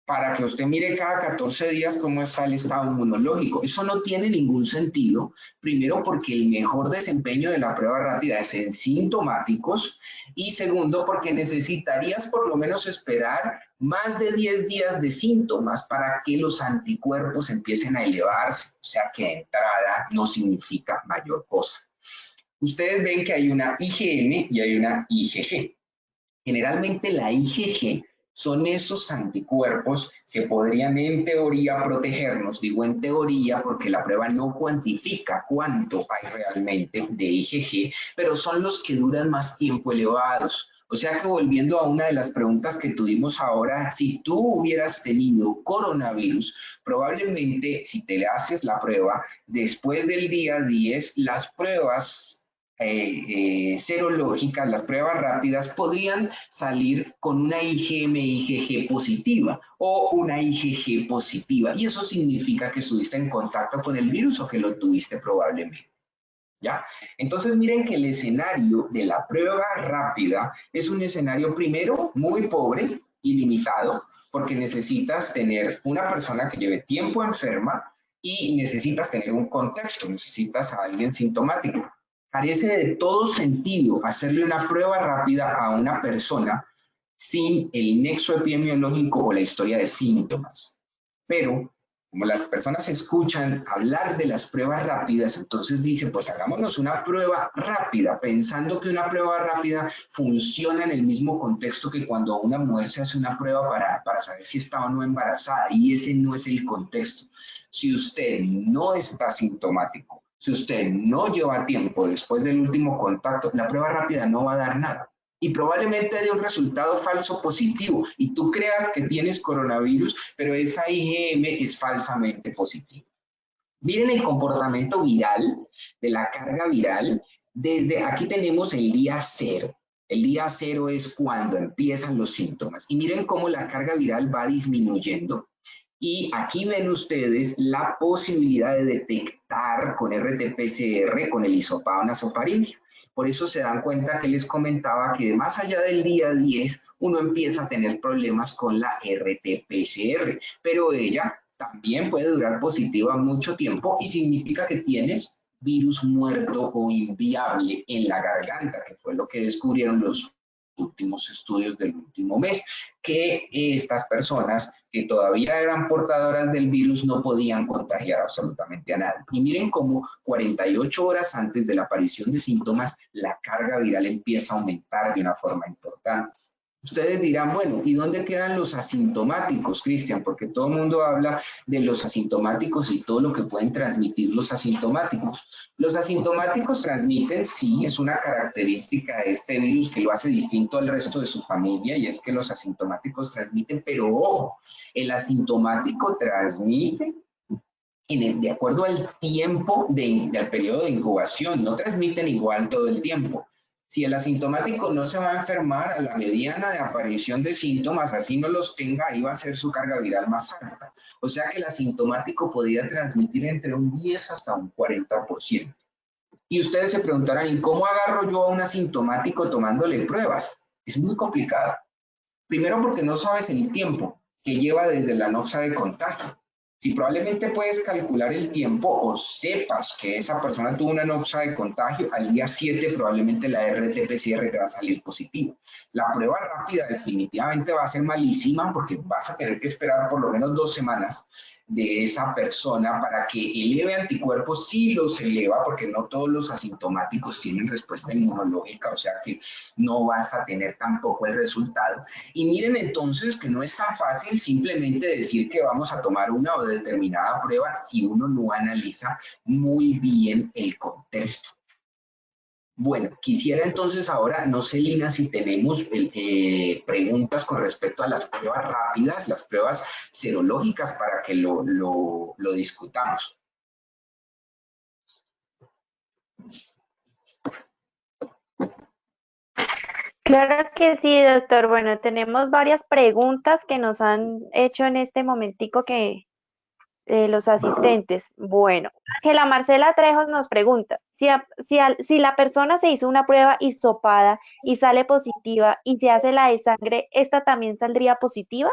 Para que usted mire cada 14 días cómo está el estado inmunológico. Eso no tiene ningún sentido, primero porque el mejor desempeño de la prueba rápida es en sintomáticos, y segundo porque necesitarías por lo menos esperar más de 10 días de síntomas para que los anticuerpos empiecen a elevarse. O sea que de entrada no significa mayor cosa. Ustedes ven que hay una IgM y hay una IgG. Generalmente la IgG son esos anticuerpos que podrían en teoría protegernos. Digo en teoría porque la prueba no cuantifica cuánto hay realmente de IgG, pero son los que duran más tiempo elevados. O sea que volviendo a una de las preguntas que tuvimos ahora, si tú hubieras tenido coronavirus, probablemente si te le haces la prueba, después del día 10, las pruebas serológicas, las pruebas rápidas, podrían salir con una IgM-IgG positiva o una IgG positiva, y eso significa que estuviste en contacto con el virus o que lo tuviste probablemente. ¿Ya? Entonces miren que el escenario de la prueba rápida es un escenario primero muy pobre y limitado, porque necesitas tener una persona que lleve tiempo enferma y necesitas tener un contexto, necesitas a alguien sintomático. Carece de todo sentido hacerle una prueba rápida a una persona sin el nexo epidemiológico o la historia de síntomas. Pero como las personas escuchan hablar de las pruebas rápidas, entonces dicen, pues hagámonos una prueba rápida, pensando que una prueba rápida funciona en el mismo contexto que cuando una mujer se hace una prueba para saber si está o no embarazada, y ese no es el contexto. Si usted no está sintomático, si usted no lleva tiempo después del último contacto, la prueba rápida no va a dar nada. Y probablemente dé un resultado falso positivo y tú creas que tienes coronavirus, pero esa IgM es falsamente positiva. Miren el comportamiento viral, de la carga viral, desde aquí tenemos el día cero. El día cero es cuando empiezan los síntomas. Y miren cómo la carga viral va disminuyendo. Y aquí ven ustedes la posibilidad de detectar con RT-PCR, con el hisopado nasofaríngeo. Por eso se dan cuenta que les comentaba que más allá del día 10, uno empieza a tener problemas con la RT-PCR, pero ella también puede durar positiva mucho tiempo y significa que tienes virus muerto o inviable en la garganta, que fue lo que descubrieron los últimos estudios del último mes, que estas personas que todavía eran portadoras del virus no podían contagiar absolutamente a nadie. Y miren cómo 48 horas antes de la aparición de síntomas, la carga viral empieza a aumentar de una forma importante. Ustedes dirán, bueno, ¿y dónde quedan los asintomáticos, Cristian? Porque todo el mundo habla de los asintomáticos y todo lo que pueden transmitir los asintomáticos. Los asintomáticos transmiten, sí, es una característica de este virus que lo hace distinto al resto de su familia, y es que los asintomáticos transmiten, pero ojo, el asintomático transmite de acuerdo al tiempo del periodo de incubación, no transmiten igual todo el tiempo. Si el asintomático no se va a enfermar a la mediana de aparición de síntomas, así no los tenga, ahí va a ser su carga viral más alta. O sea que el asintomático podría transmitir entre un 10 hasta un 40%. Y ustedes se preguntarán, ¿y cómo agarro yo a un asintomático tomándole pruebas? Es muy complicado. Primero porque no sabes el tiempo que lleva desde la noxa de contagio. Si probablemente puedes calcular el tiempo o sepas que esa persona tuvo una noxa de contagio, al día 7 probablemente la RT-PCR te va a salir positiva. La prueba rápida definitivamente va a ser malísima porque vas a tener que esperar por lo menos 2 semanas de esa persona para que eleve anticuerpos, sí los eleva, porque no todos los asintomáticos tienen respuesta inmunológica, o sea que no vas a tener tampoco el resultado. Y miren entonces que no es tan fácil simplemente decir que vamos a tomar una o determinada prueba si uno no analiza muy bien el contexto. Bueno, quisiera entonces ahora, no sé, Lina, si tenemos preguntas con respecto a las pruebas rápidas, las pruebas serológicas, para que lo discutamos. Claro que sí, doctor. Bueno, tenemos varias preguntas que nos han hecho en este momentico que los asistentes. Bueno, Ángela Marcela Trejos nos pregunta, si la persona se hizo una prueba hisopada y sale positiva y se hace la de sangre, ¿esta también saldría positiva?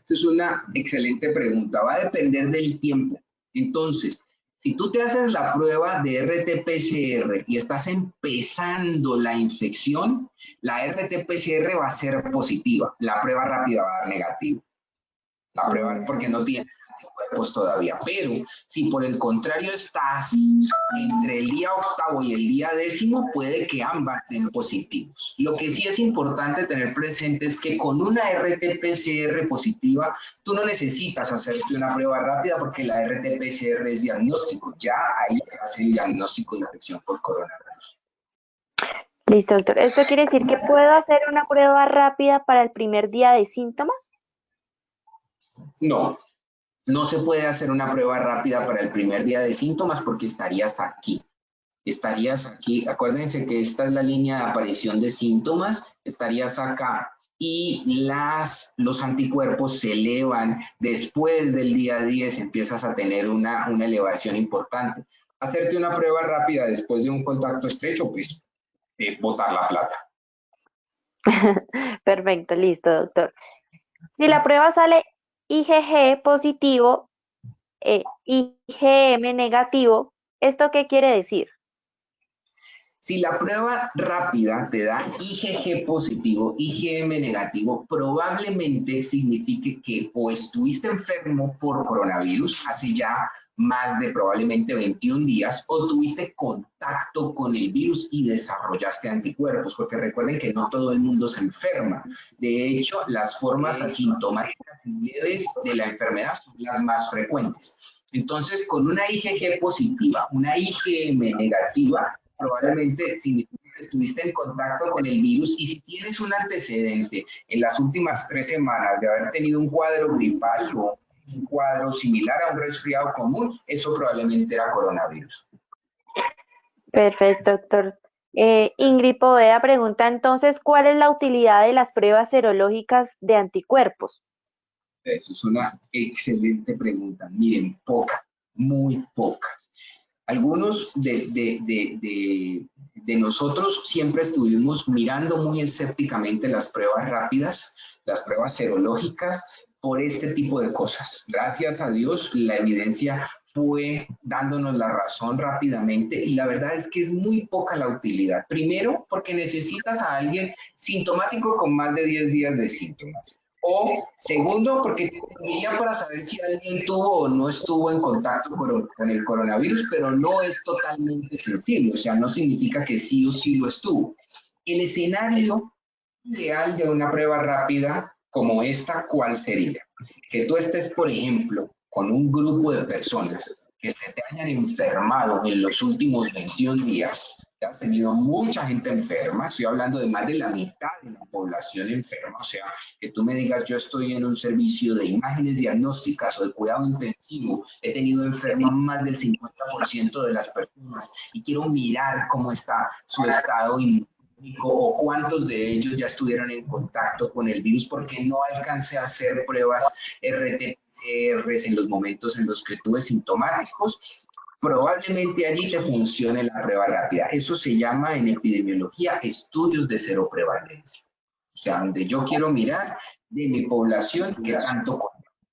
Esa es una excelente pregunta, va a depender del tiempo. Entonces, si tú te haces la prueba de RT-PCR y estás empezando la infección, la RT-PCR va a ser positiva, la prueba rápida va a dar negativo. La prueba porque no tienes anticuerpos todavía. Pero si por el contrario estás entre el día 8º y el día 10º, puede que ambas den positivos. Lo que sí es importante tener presente es que con una RT-PCR positiva, tú no necesitas hacerte una prueba rápida porque la RT-PCR es diagnóstico. Ya ahí se hace el diagnóstico de infección por coronavirus. Listo, doctor. ¿Esto quiere decir que puedo hacer una prueba rápida para el primer día de síntomas? No, no se puede hacer una prueba rápida para el primer día de síntomas porque estarías aquí. Estarías aquí, acuérdense que esta es la línea de aparición de síntomas, estarías acá y los anticuerpos se elevan después del día 10, empiezas a tener una elevación importante. Hacerte una prueba rápida después de un contacto estrecho, pues botar la plata. Perfecto, listo, doctor. Si la prueba sale IgG positivo, IgM negativo, ¿esto qué quiere decir? Si la prueba rápida te da IgG positivo, IgM negativo, probablemente signifique que o estuviste enfermo por coronavirus hace ya más de probablemente 21 días o tuviste contacto con el virus y desarrollaste anticuerpos, porque recuerden que no todo el mundo se enferma. De hecho, las formas asintomáticas y leves de la enfermedad son las más frecuentes. Entonces, con una IgG positiva, una IgM negativa, probablemente significa que estuviste en contacto con el virus y si tienes un antecedente en las últimas 3 semanas de haber tenido un cuadro gripal o un cuadro similar a un resfriado común, eso probablemente era coronavirus. Perfecto, doctor. Ingrid Poveda pregunta entonces, ¿cuál es la utilidad de las pruebas serológicas de anticuerpos? Eso es una excelente pregunta. Miren, poca, muy poca. Algunos de nosotros siempre estuvimos mirando muy escépticamente las pruebas rápidas, las pruebas serológicas, por este tipo de cosas. Gracias a Dios, la evidencia fue dándonos la razón rápidamente y la verdad es que es muy poca la utilidad. Primero, porque necesitas a alguien sintomático con más de 10 días de síntomas. O segundo, porque te serviría para saber si alguien tuvo o no estuvo en contacto con el coronavirus, pero no es totalmente sensible, o sea, no significa que sí o sí lo estuvo. El escenario ideal de una prueba rápida como esta, ¿cuál sería? Que tú estés, por ejemplo, con un grupo de personas que se te hayan enfermado en los últimos 21 días. Ya has tenido mucha gente enferma, estoy hablando de más de la mitad de la población enferma, o sea, que tú me digas, yo estoy en un servicio de imágenes diagnósticas o de cuidado intensivo, he tenido enferma más del 50% de las personas y quiero mirar cómo está su estado inmunológico o cuántos de ellos ya estuvieron en contacto con el virus porque no alcancé a hacer pruebas RT-PCRs en los momentos en los que tuve sintomáticos, probablemente allí te funcione la prueba rápida. Eso se llama en epidemiología estudios de cero prevalencia. O sea, donde yo quiero mirar de mi población qué tanto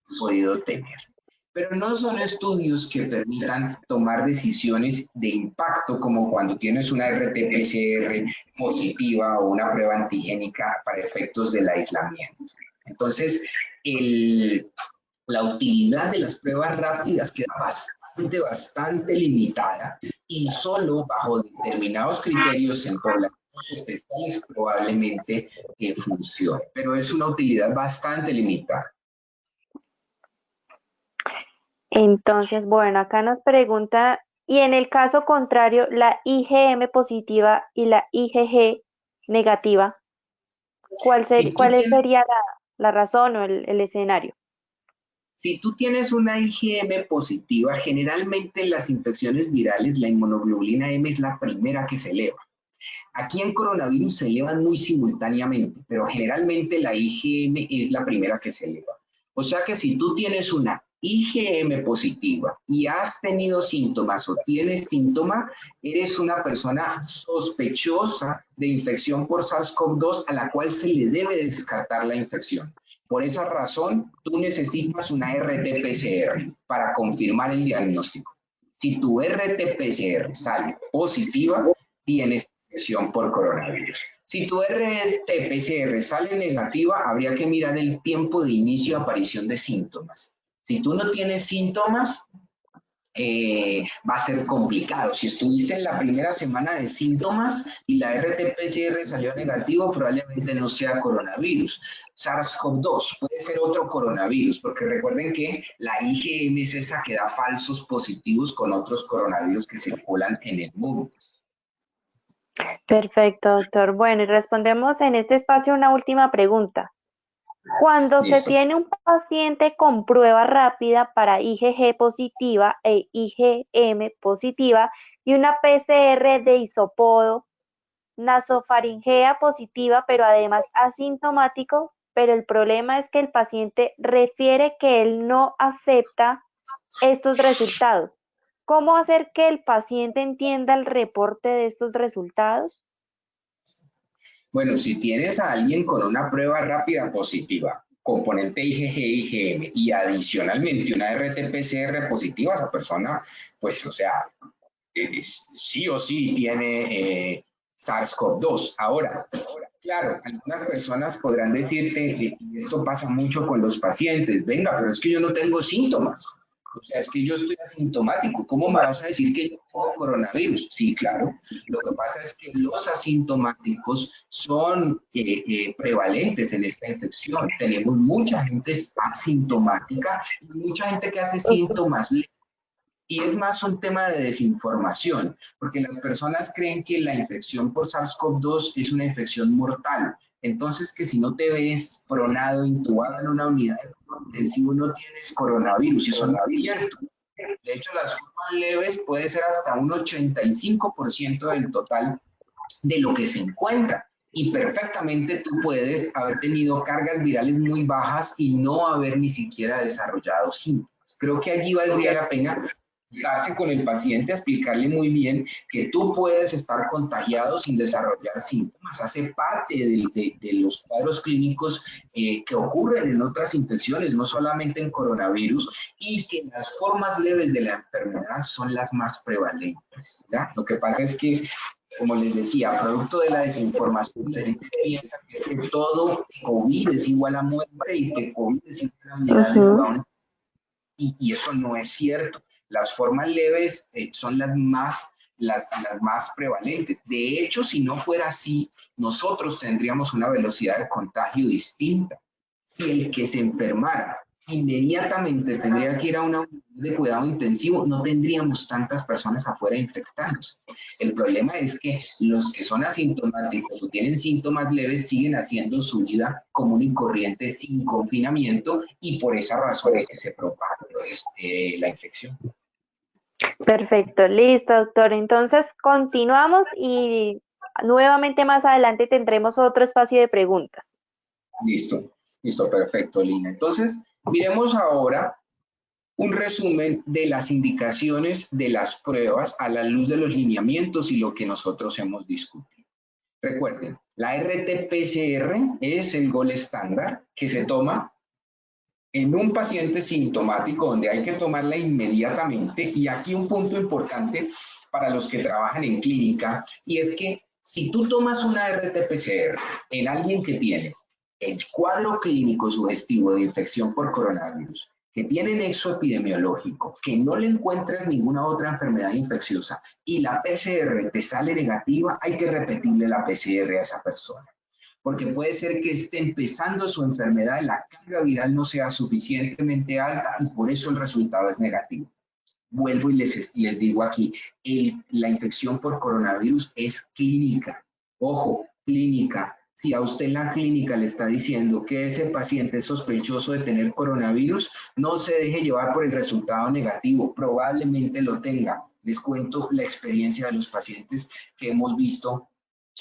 he podido tener. Pero no son estudios que permitan tomar decisiones de impacto como cuando tienes una RT-PCR positiva o una prueba antigénica para efectos del aislamiento. Entonces, la utilidad de las pruebas rápidas queda bastante limitada y solo bajo determinados criterios en poblaciones especiales probablemente funcione, pero es una utilidad bastante limitada. Entonces, bueno, acá nos pregunta, y en el caso contrario, la IgM positiva y la IgG negativa, ¿cuál, Si tú cuál tienes sería la razón o el escenario? Si tú tienes una IgM positiva, generalmente en las infecciones virales la inmunoglobulina M es la primera que se eleva. Aquí en coronavirus se elevan muy simultáneamente, pero generalmente la IgM es la primera que se eleva. O sea que si tú tienes una IgM positiva y has tenido síntomas o tienes síntomas, eres una persona sospechosa de infección por SARS-CoV-2 a la cual se le debe descartar la infección. Por esa razón, tú necesitas una RT-PCR para confirmar el diagnóstico. Si tu RT-PCR sale positiva, tienes infección por coronavirus. Si tu RT-PCR sale negativa, habría que mirar el tiempo de inicio de aparición de síntomas. Si tú no tienes síntomas, va a ser complicado. Si estuviste en la primera semana de síntomas y la RT-PCR salió negativo, probablemente no sea coronavirus. SARS-CoV-2 puede ser otro coronavirus, porque recuerden que la IgM es esa que da falsos positivos con otros coronavirus que circulan en el mundo. Perfecto, doctor. Bueno, y respondemos en este espacio una última pregunta. Cuando se ¿Listo? tiene un paciente con prueba rápida para IgG positiva e IgM positiva y una PCR de hisopodo, nasofaringea positiva, pero además asintomático, pero el problema es que el paciente refiere que él no acepta estos resultados. ¿Cómo hacer que el paciente entienda el reporte de estos resultados? Bueno, si tienes a alguien con una prueba rápida positiva componente IgG y IgM y adicionalmente una RT-PCR positiva, esa persona, pues, o sea, sí o sí tiene SARS-CoV-2. Ahora, claro, algunas personas podrán decirte, y esto pasa mucho con los pacientes, venga, pero es que yo no tengo síntomas. O sea, es que yo estoy asintomático. ¿Cómo me vas a decir que yo tengo coronavirus? Sí, claro. Lo que pasa es que los asintomáticos son prevalentes en esta infección. Tenemos mucha gente asintomática y mucha gente que hace síntomas leves. Y es más un tema de desinformación, porque las personas creen que la infección por SARS-CoV-2 es una infección mortal. Entonces, que si no te ves pronado, intubado en una unidad de cuidado intensivo, no tienes coronavirus. Y eso no es cierto. De hecho, las formas leves puede ser hasta un 85% del total de lo que se encuentra. Y perfectamente tú puedes haber tenido cargas virales muy bajas y no haber ni siquiera desarrollado síntomas. Creo que allí valdría la pena darse con el paciente, explicarle muy bien que tú puedes estar contagiado sin desarrollar síntomas. Hace parte de los cuadros clínicos que ocurren en otras infecciones, no solamente en coronavirus, y que las formas leves de la enfermedad son las más prevalentes, ¿ya? Lo que pasa es que, como les decía, producto de la desinformación, la gente piensa que es que todo COVID es igual a muerte y que COVID es igual a unidad de cuidado, y eso no es cierto. Las formas leves son las más prevalentes. De hecho, si no fuera así, nosotros tendríamos una velocidad de contagio distinta. Si el que se enfermara inmediatamente tendría que ir a una unidad de cuidado intensivo, no tendríamos tantas personas afuera infectándose. El problema es que los que son asintomáticos o tienen síntomas leves siguen haciendo su vida común y corriente sin confinamiento, y por esa razón es que se propaga la infección. Perfecto, listo, doctor. Entonces, continuamos y nuevamente más adelante tendremos otro espacio de preguntas. Listo, listo, perfecto, Lina. Entonces, miremos ahora un resumen de las indicaciones de las pruebas a la luz de los lineamientos y lo que nosotros hemos discutido. Recuerden, la RT-PCR es el gol estándar que se toma en un paciente sintomático, donde hay que tomarla inmediatamente. Y aquí un punto importante para los que trabajan en clínica, y es que si tú tomas una RT-PCR en alguien que tiene el cuadro clínico sugestivo de infección por coronavirus, que tiene nexo epidemiológico, que no le encuentras ninguna otra enfermedad infecciosa y la PCR te sale negativa, hay que repetirle la PCR a esa persona, porque puede ser que esté empezando su enfermedad, la carga viral no sea suficientemente alta y por eso el resultado es negativo. Vuelvo y les digo aquí, la infección por coronavirus es clínica. Ojo, clínica. Si a usted en la clínica le está diciendo que ese paciente es sospechoso de tener coronavirus, no se deje llevar por el resultado negativo, probablemente lo tenga. Les cuento la experiencia de los pacientes que hemos visto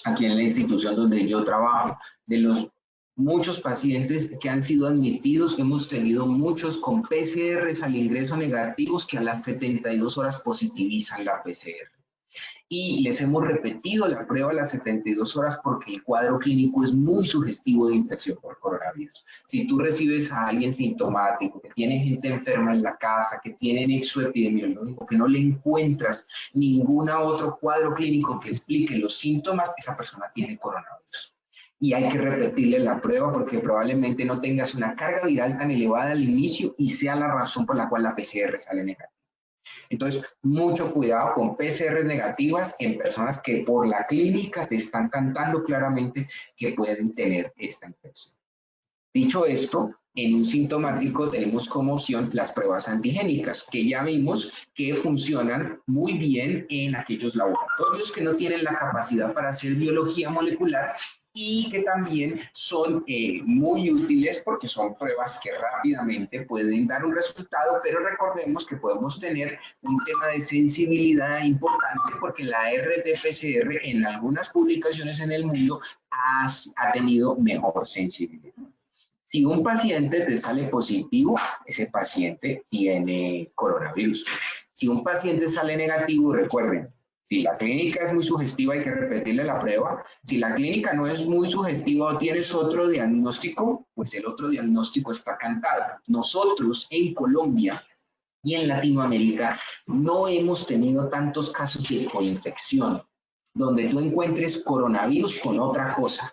aquí en la institución donde yo trabajo. De los muchos pacientes que han sido admitidos, hemos tenido muchos con PCRs al ingreso negativos que a las 72 horas positivizan la PCR. Y les hemos repetido la prueba a las 72 horas porque el cuadro clínico es muy sugestivo de infección por coronavirus. Si tú recibes a alguien sintomático, que tiene gente enferma en la casa, que tiene nexo epidemiológico, que no le encuentras ningún otro cuadro clínico que explique los síntomas, esa persona tiene coronavirus. Y hay que repetirle la prueba porque probablemente no tengas una carga viral tan elevada al inicio y sea la razón por la cual la PCR sale negativa. Entonces, mucho cuidado con PCR negativas en personas que por la clínica te están cantando claramente que pueden tener esta infección. Dicho esto, en un sintomático tenemos como opción las pruebas antigénicas, que ya vimos que funcionan muy bien en aquellos laboratorios que no tienen la capacidad para hacer biología molecular y que también son muy útiles porque son pruebas que rápidamente pueden dar un resultado, pero recordemos que podemos tener un tema de sensibilidad importante porque la RT-PCR en algunas publicaciones en el mundo ha tenido mejor sensibilidad. Si un paciente te sale positivo, ese paciente tiene coronavirus. Si un paciente sale negativo, recuerden, Si la clínica es muy sugestiva, hay que repetirle la prueba. Si la clínica no es muy sugestiva o tienes otro diagnóstico, pues el otro diagnóstico está cantado. Nosotros en Colombia y en Latinoamérica no hemos tenido tantos casos de coinfección, donde tú encuentres coronavirus con otra cosa,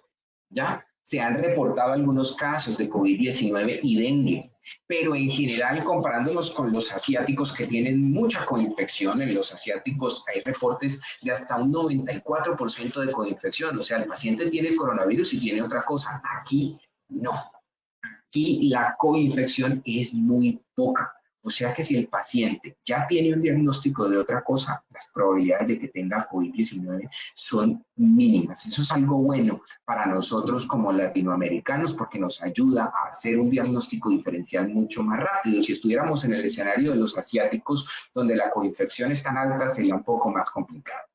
¿ya? Se han reportado algunos casos de COVID-19 y dengue, pero en general, comparándonos con los asiáticos que tienen mucha coinfección, en los asiáticos hay reportes de hasta un 94% de coinfección, o sea, el paciente tiene coronavirus y tiene otra cosa. Aquí no. Aquí la coinfección es muy poca. O sea que si el paciente ya tiene un diagnóstico de otra cosa, las probabilidades de que tenga COVID-19 son mínimas. Eso es algo bueno para nosotros como latinoamericanos porque nos ayuda a hacer un diagnóstico diferencial mucho más rápido. Si estuviéramos en el escenario de los asiáticos, donde la coinfección es tan alta, sería un poco más complicado.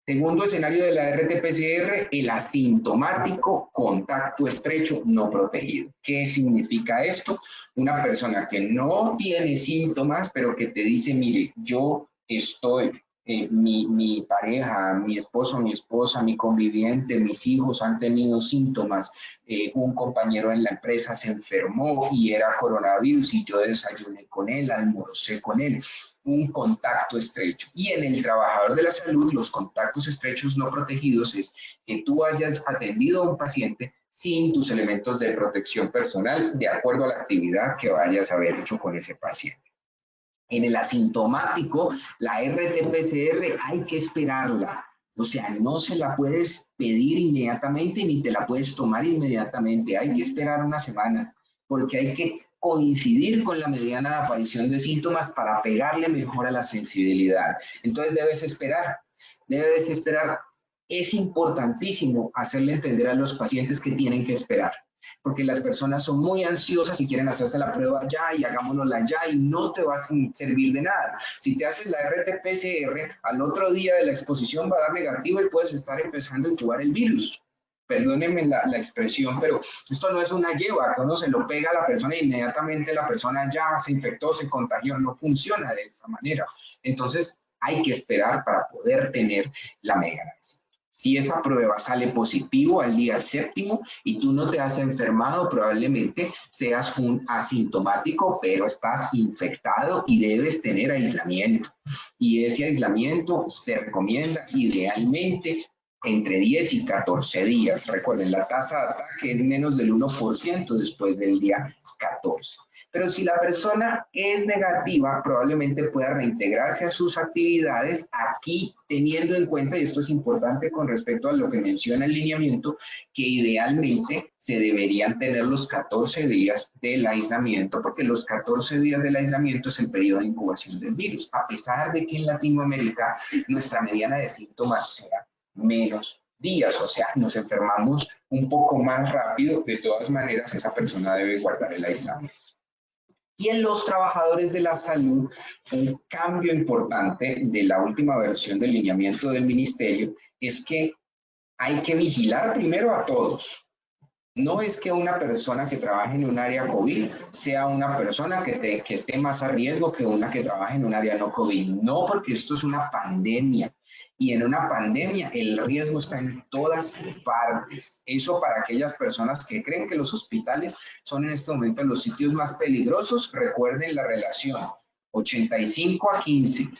Segundo escenario de la RT-PCR, el asintomático contacto estrecho no protegido. ¿Qué significa esto? Una persona que no tiene síntomas, pero que te dice, mire, yo estoy, mi pareja, mi esposo, mi esposa, mi conviviente, mis hijos han tenido síntomas, un compañero en la empresa se enfermó y era coronavirus y yo desayuné con él, almorcé con él. Un contacto estrecho. Y en el trabajador de la salud, los contactos estrechos no protegidos es que tú hayas atendido a un paciente sin tus elementos de protección personal de acuerdo a la actividad que vayas a haber hecho con ese paciente. En el asintomático, la RT-PCR hay que esperarla. O sea, no se la puedes pedir inmediatamente ni te la puedes tomar inmediatamente. Hay que esperar una semana porque hay que coincidir con la mediana aparición de síntomas para pegarle mejor a la sensibilidad. Entonces debes esperar, debes esperar. Es importantísimo hacerle entender a los pacientes que tienen que esperar, porque las personas son muy ansiosas y quieren hacerse la prueba ya y hagámonosla ya y no te va a servir de nada. Si te haces la RT-PCR, al otro día de la exposición va a dar negativo y puedes estar empezando a incubar el virus. Perdónenme la expresión, pero esto no es una lleva, que uno se lo pega a la persona e inmediatamente la persona ya se infectó, se contagió, no funciona de esa manera. Entonces hay que esperar para poder tener la megalaxia. Si esa prueba sale positivo al día 7º y tú no te has enfermado, probablemente seas un asintomático, pero estás infectado y debes tener aislamiento. Y ese aislamiento se recomienda idealmente entre 10 y 14 días. Recuerden, la tasa de ataque es menos del 1% después del día 14. Pero si la persona es negativa, probablemente pueda reintegrarse a sus actividades aquí teniendo en cuenta, y esto es importante con respecto a lo que menciona el lineamiento, que idealmente se deberían tener los 14 días del aislamiento, porque los 14 días del aislamiento es el periodo de incubación del virus, a pesar de que en Latinoamérica nuestra mediana de síntomas sea menos días, o sea, nos enfermamos un poco más rápido, de todas maneras esa persona debe guardar el aislamiento. Y en los trabajadores de la salud, un cambio importante de la última versión del lineamiento del ministerio es que hay que vigilar primero a todos. No es que una persona que trabaje en un área COVID sea una persona que esté más a riesgo que una que trabaje en un área no COVID. No, porque esto es una pandemia. Y en una pandemia el riesgo está en todas partes. Eso para aquellas personas que creen que los hospitales son en este momento los sitios más peligrosos, recuerden la relación 85-15.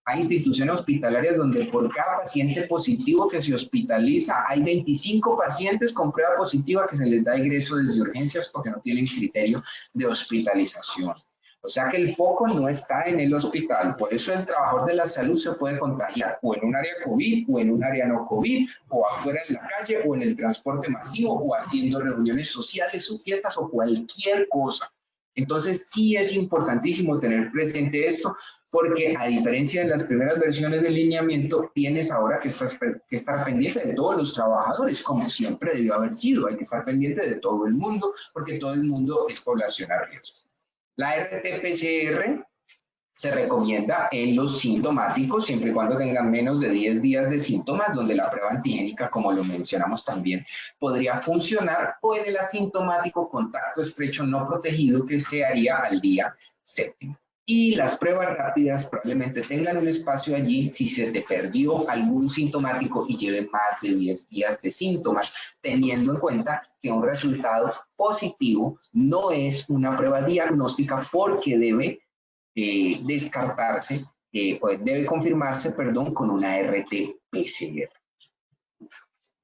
Hay instituciones hospitalarias donde por cada paciente positivo que se hospitaliza hay 25 pacientes con prueba positiva que se les da ingreso desde urgencias porque no tienen criterio de hospitalización. O sea que el foco no está en el hospital, por eso el trabajador de la salud se puede contagiar o en un área COVID o en un área no COVID o afuera en la calle o en el transporte masivo o haciendo reuniones sociales o fiestas o cualquier cosa. Entonces sí es importantísimo tener presente esto porque a diferencia de las primeras versiones del lineamiento, tienes ahora que estar pendiente de todos los trabajadores, como siempre debió haber sido. Hay que estar pendiente de todo el mundo, porque todo el mundo es población a riesgo. La RT-PCR se recomienda en los sintomáticos, siempre y cuando tengan menos de 10 días de síntomas, donde la prueba antigénica, como lo mencionamos también, podría funcionar, o en el asintomático contacto estrecho no protegido, que se haría al día 7º. Y las pruebas rápidas probablemente tengan un espacio allí si se te perdió algún sintomático y lleve más de 10 días de síntomas, teniendo en cuenta que un resultado positivo no es una prueba diagnóstica porque debe descartarse, pues debe confirmarse, perdón, con una RT-PCR.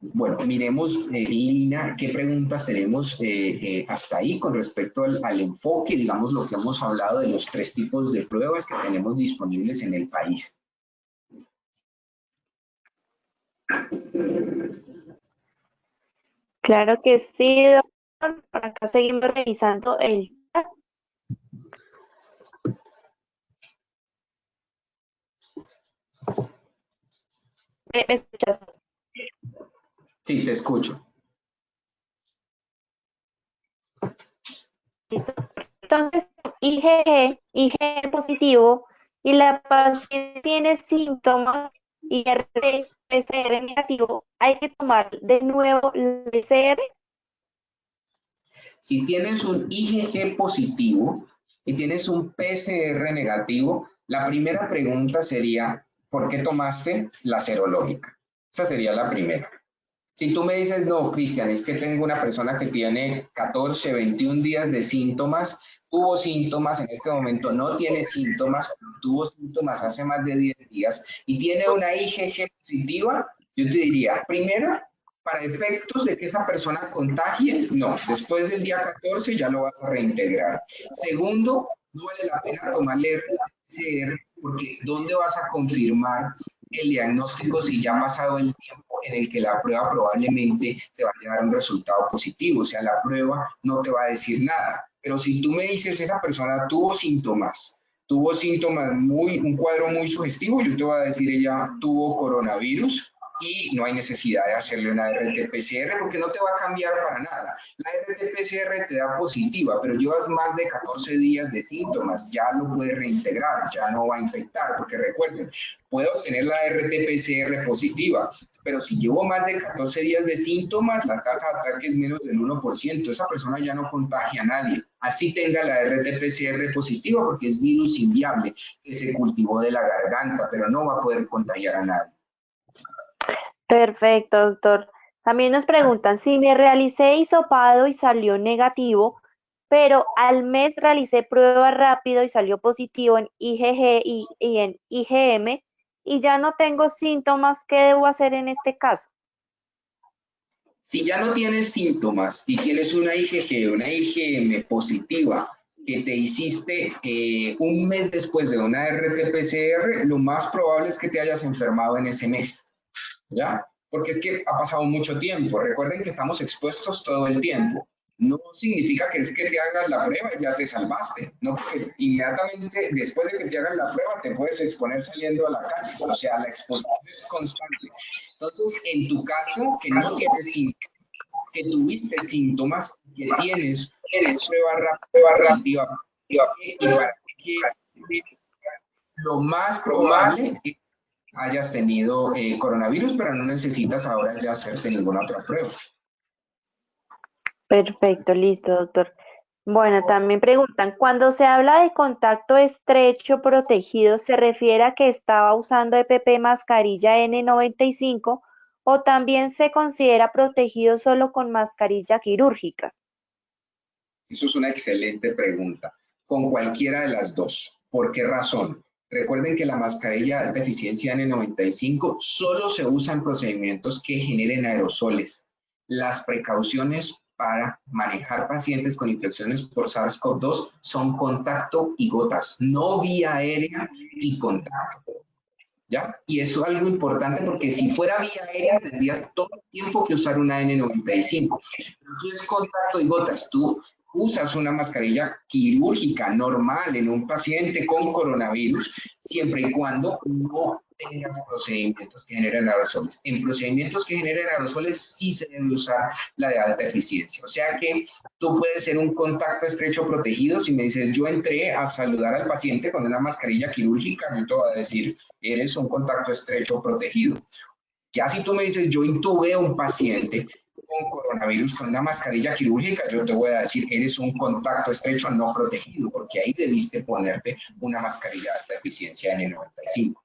Bueno, miremos, Lina, qué preguntas tenemos hasta ahí con respecto al enfoque, digamos, lo que hemos hablado de los 3 tipos de pruebas que tenemos disponibles en el país. Claro que sí, doctor. Por acá seguimos revisando el chat. ¿Me escuchas? Sí, te escucho. Listo. Entonces, IgG positivo, y la paciente tiene síntomas y RT-PCR negativo, hay que tomar de nuevo el PCR. Si tienes un IgG positivo y tienes un PCR negativo, la primera pregunta sería, ¿por qué tomaste la serológica? Esa sería la primera. Si tú me dices, no, Cristian, es que tengo una persona que tiene 14, 21 días de síntomas, tuvo síntomas, en este momento no tiene síntomas, tuvo síntomas hace más de 10 días y tiene una IgG positiva, yo te diría, primero, para efectos de que esa persona contagie, no, después del día 14 ya lo vas a reintegrar. Segundo, no vale la pena tomarle PCR porque ¿dónde vas a confirmar el diagnóstico si ya ha pasado el tiempo en el que la prueba probablemente te vaya a dar un resultado positivo? O sea, la prueba no te va a decir nada. Pero si tú me dices, esa persona tuvo síntomas un cuadro muy sugestivo, yo te voy a decir, ella tuvo coronavirus y no hay necesidad de hacerle una RT-PCR porque no te va a cambiar para nada. La RT-PCR te da positiva, pero llevas más de 14 días de síntomas, ya lo puedes reintegrar, ya no va a infectar, porque recuerden, puedo tener la RT-PCR positiva, pero si llevo más de 14 días de síntomas, la tasa de ataque es menos del 1%, esa persona ya no contagia a nadie, así tenga la RT-PCR positiva, porque es virus inviable que se cultivó de la garganta, pero no va a poder contagiar a nadie. Perfecto, doctor. También nos preguntan si me realicé hisopado y salió negativo, pero al mes realicé prueba rápido y salió positivo en IgG y en IgM y ya no tengo síntomas, ¿qué debo hacer en este caso? Si ya no tienes síntomas y tienes una IgG, una IgM positiva que te hiciste un mes después de una RT-PCR, lo más probable es que te hayas enfermado en ese mes, ¿ya? Porque es que ha pasado mucho tiempo. Recuerden que estamos expuestos todo el tiempo. No significa que es que te hagas la prueba y ya te salvaste, ¿no? Porque inmediatamente después de que te hagan la prueba te puedes exponer saliendo a la calle. O sea, la exposición es constante. Entonces, en tu caso, que no tienes síntomas, que tuviste síntomas, que tienes una prueba rápida positiva, y para que lo más probable es que hayas tenido coronavirus, pero no necesitas ahora ya hacerte ninguna otra prueba. Perfecto, listo, doctor. Bueno, también preguntan, cuando se habla de contacto estrecho protegido, ¿se refiere a que estaba usando EPP mascarilla N95 o también se considera protegido solo con mascarilla quirúrgicas? Eso es una excelente pregunta. Con cualquiera de las dos. ¿Por qué razón? Recuerden que la mascarilla de alta eficiencia N95 solo se usa en procedimientos que generen aerosoles. Las precauciones para manejar pacientes con infecciones por SARS-CoV-2 son contacto y gotas, no vía aérea y contacto. ¿Ya? Y eso es algo importante porque si fuera vía aérea tendrías todo el tiempo que usar una N95. Entonces, contacto y gotas, tú usas una mascarilla quirúrgica normal en un paciente con coronavirus, siempre y cuando no tengas procedimientos que generen aerosoles. En procedimientos que generen aerosoles sí se debe usar la de alta eficiencia. O sea que tú puedes ser un contacto estrecho protegido. Si me dices, yo entré a saludar al paciente con una mascarilla quirúrgica, yo te voy a decir, eres un contacto estrecho protegido. Ya si tú me dices, yo intubé a un paciente con coronavirus con una mascarilla quirúrgica, yo te voy a decir, eres un contacto estrecho no protegido, porque ahí debiste ponerte una mascarilla de alta eficiencia N95.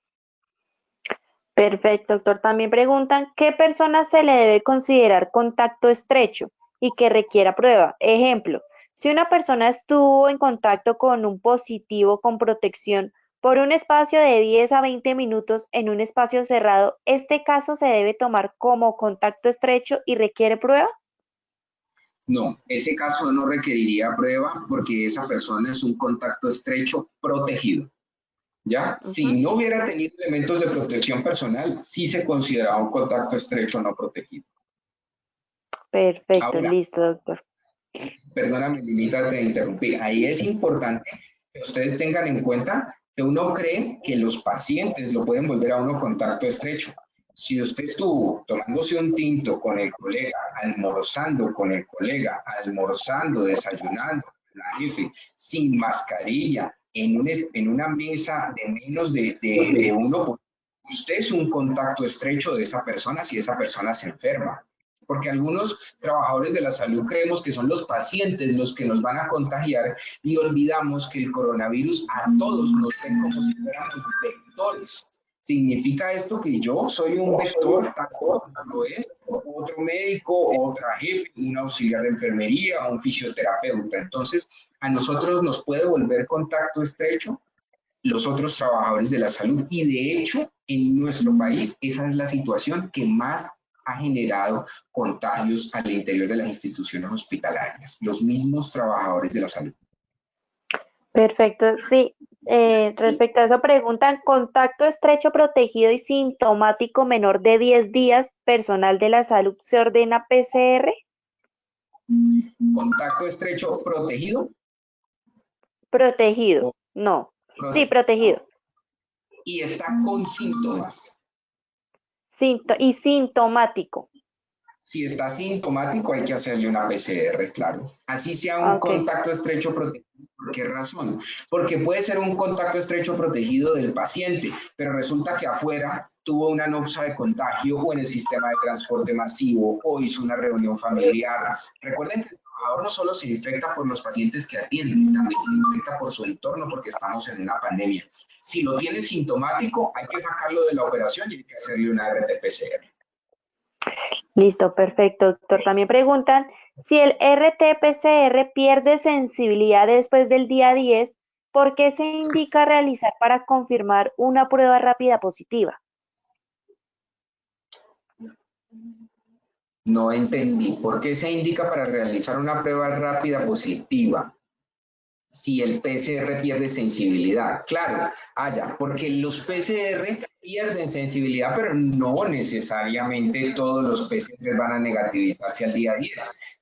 Perfecto, doctor. También preguntan, ¿qué persona se le debe considerar contacto estrecho y que requiera prueba? Ejemplo, si una persona estuvo en contacto con un positivo con protección por un espacio de 10 a 20 minutos en un espacio cerrado, ¿este caso se debe tomar como contacto estrecho y requiere prueba? No, ese caso no requeriría prueba porque esa persona es un contacto estrecho protegido. ¿Ya? Ujú. Si no hubiera tenido elementos de protección personal, sí se consideraba un contacto estrecho no protegido. Perfecto, Ahora, listo, doctor. perdóname, Lilita, te interrumpí. Ahí es importante que ustedes tengan en cuenta que uno cree que los pacientes lo pueden volver a uno contacto estrecho. Si usted estuvo tomándose un tinto con el colega, almorzando con el colega, almorzando, desayunando, la jefe, sin mascarilla, en una mesa de menos de uno, usted es un contacto estrecho de esa persona si esa persona se enferma. Porque algunos trabajadores de la salud creemos que son los pacientes los que nos van a contagiar y olvidamos que el coronavirus a todos nos ven como si fuéramos vectores. ¿Significa esto que yo soy un vector, tal como lo es otro médico, otra jefe, un auxiliar de enfermería, un fisioterapeuta? Entonces, a nosotros nos puede volver contacto estrecho los otros trabajadores de la salud y de hecho en nuestro país esa es la situación que más ha generado contagios al interior de las instituciones hospitalarias, los mismos trabajadores de la salud. Perfecto, sí. Respecto a eso preguntan, contacto estrecho protegido y sintomático menor de 10 días, personal de la salud se ordena PCR. Contacto estrecho protegido Protegido, o no. Sí, prote protegido. y está con síntomas. Y sintomático. Si está sintomático, hay que hacerle una PCR, claro. Así sea un Ok. contacto estrecho protegido. ¿Por qué razón? Porque puede ser un contacto estrecho protegido del paciente, pero resulta que afuera tuvo una noxa de contagio o en el sistema de transporte masivo o hizo una reunión familiar. Recuerden que el trabajador no solo se infecta por los pacientes que atiende, también se infecta por su entorno porque estamos en una pandemia. Si lo tiene sintomático, hay que sacarlo de la operación y hay que hacerle una RT-PCR. Listo, perfecto, doctor. También preguntan si el RT-PCR pierde sensibilidad después del día 10, ¿por qué se indica realizar para confirmar una prueba rápida positiva? No entendí. ¿Por qué se indica para realizar una prueba rápida positiva si el PCR pierde sensibilidad? Claro, porque los PCR pierden sensibilidad, pero no necesariamente todos los PCR van a negativizarse al día 10.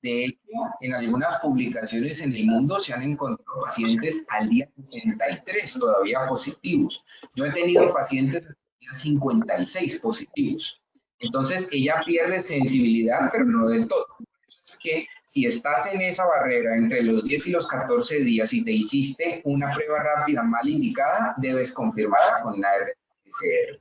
De hecho, en algunas publicaciones en el mundo se han encontrado pacientes al día 63 todavía positivos. Yo he tenido pacientes al día 56 positivos. Entonces, ella pierde sensibilidad, pero no del todo. Por eso es que si estás en esa barrera entre los 10 y los 14 días y te hiciste una prueba rápida mal indicada, debes confirmarla con la RT-PCR.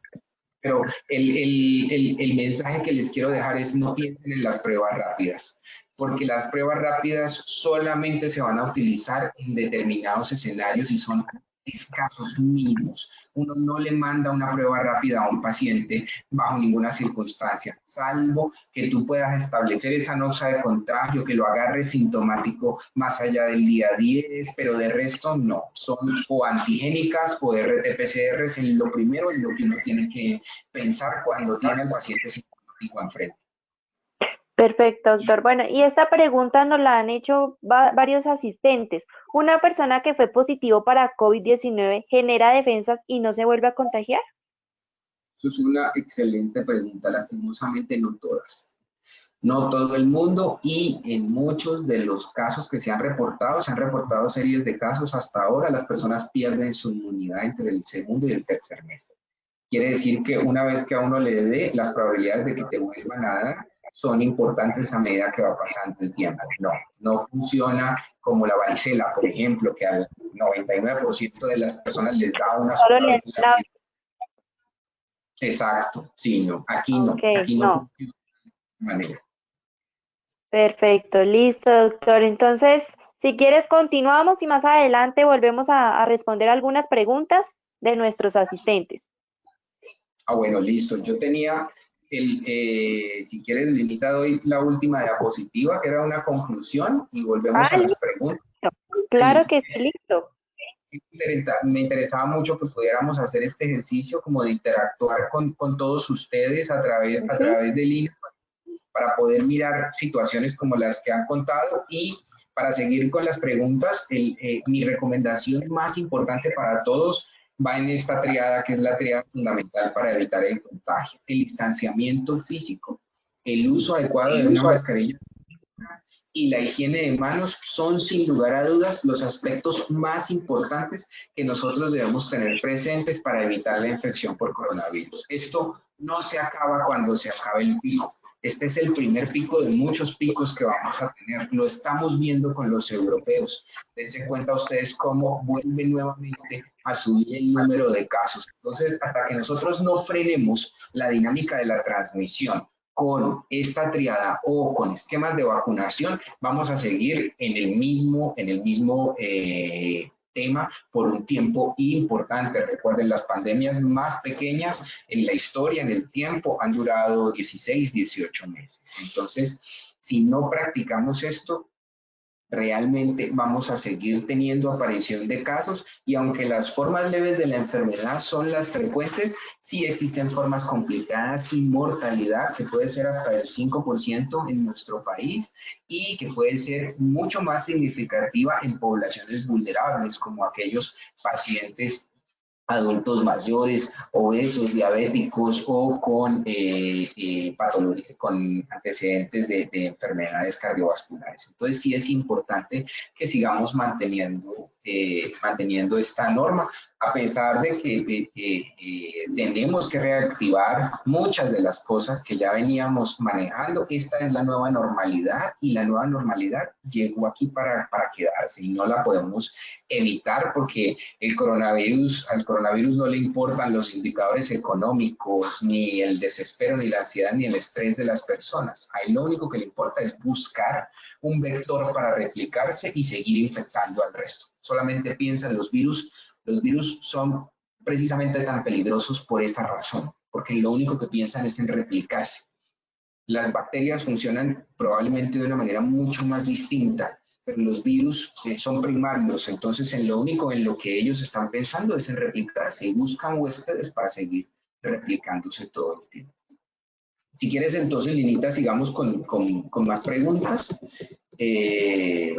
Pero el mensaje que les quiero dejar es no piensen en las pruebas rápidas, porque las pruebas rápidas solamente se van a utilizar en determinados escenarios y son escasos mínimos. Uno no le manda una prueba rápida a un paciente bajo ninguna circunstancia, salvo que tú puedas establecer esa noxa de contagio, que lo agarres sintomático más allá del día 10, pero de resto no. Son o antigénicas o RT-PCRs en lo primero en lo que uno tiene que pensar cuando tiene al paciente sintomático enfrente. Perfecto, doctor. Bueno, y esta pregunta nos la han hecho varios asistentes. ¿Una persona que fue positivo para COVID-19 genera defensas y no se vuelve a contagiar? Eso es una excelente pregunta, lastimosamente no todas. No todo el mundo y en muchos de los casos que se han reportado series de casos hasta ahora, las personas pierden su inmunidad entre el segundo y el tercer mes. Quiere decir que una vez que a uno le dé, las probabilidades de que te vuelvan a dar son importantes a medida que va pasando el tiempo. No, no funciona como la varicela, por ejemplo, que al 99% de las personas les da una Solo sola le vez en la la... vida. Exacto, sí, no, aquí Ok, no, aquí no no. funciona de esa manera. Perfecto, listo, doctor. Entonces, si quieres, continuamos y más adelante volvemos a responder algunas preguntas de nuestros asistentes. Ah, bueno, listo. Yo tenía si quieres, Linita, doy la última diapositiva, que era una conclusión, y volvemos Ah, a las listo. preguntas. Sí, Claro sí. que sí, listo. Me interesaba mucho que pudiéramos hacer este ejercicio como de interactuar con todos ustedes a Ujú. través de línea para poder mirar situaciones como las que han contado y para seguir con las preguntas, mi recomendación más importante para todos va en esta triada, que es la triada fundamental para evitar el contagio: el distanciamiento físico, el uso adecuado de una mascarilla y la higiene de manos son sin lugar a dudas los aspectos más importantes que nosotros debemos tener presentes para evitar la infección por coronavirus. Esto no se acaba cuando se acabe el pico. Este es el primer pico de muchos picos que vamos a tener. Lo estamos viendo con los europeos. Dense cuenta ustedes cómo vuelve nuevamente a subir el número de casos. Entonces, hasta que nosotros no frenemos la dinámica de la transmisión con esta triada o con esquemas de vacunación, vamos a seguir en el mismo tema por un tiempo importante. Recuerden, las pandemias más pequeñas en la historia, en el tiempo, han durado 16, 18 meses. Entonces, si no practicamos esto, realmente vamos a seguir teniendo aparición de casos, y aunque las formas leves de la enfermedad son las frecuentes, sí existen formas complicadas y mortalidad que puede ser hasta el 5% en nuestro país y que puede ser mucho más significativa en poblaciones vulnerables como aquellos pacientes adultos mayores, obesos, diabéticos o con antecedentes de enfermedades cardiovasculares. Entonces sí es importante que sigamos manteniendo esta norma, a pesar de que tenemos que reactivar muchas de las cosas que ya veníamos manejando. Esta es la nueva normalidad y la nueva normalidad llegó aquí para quedarse y no la podemos evitar porque al coronavirus no le importan los indicadores económicos, ni el desespero, ni la ansiedad, ni el estrés de las personas. A él lo único que le importa es buscar un vector para replicarse y seguir infectando al resto. Solamente piensa en los virus son precisamente tan peligrosos por esa razón, porque lo único que piensan es en replicarse. Las bacterias funcionan probablemente de una manera mucho más distinta, pero los virus son primarios, entonces en lo único en lo que ellos están pensando es en replicarse y buscan huéspedes para seguir replicándose todo el tiempo. Si quieres, entonces, Linita, sigamos con más preguntas eh,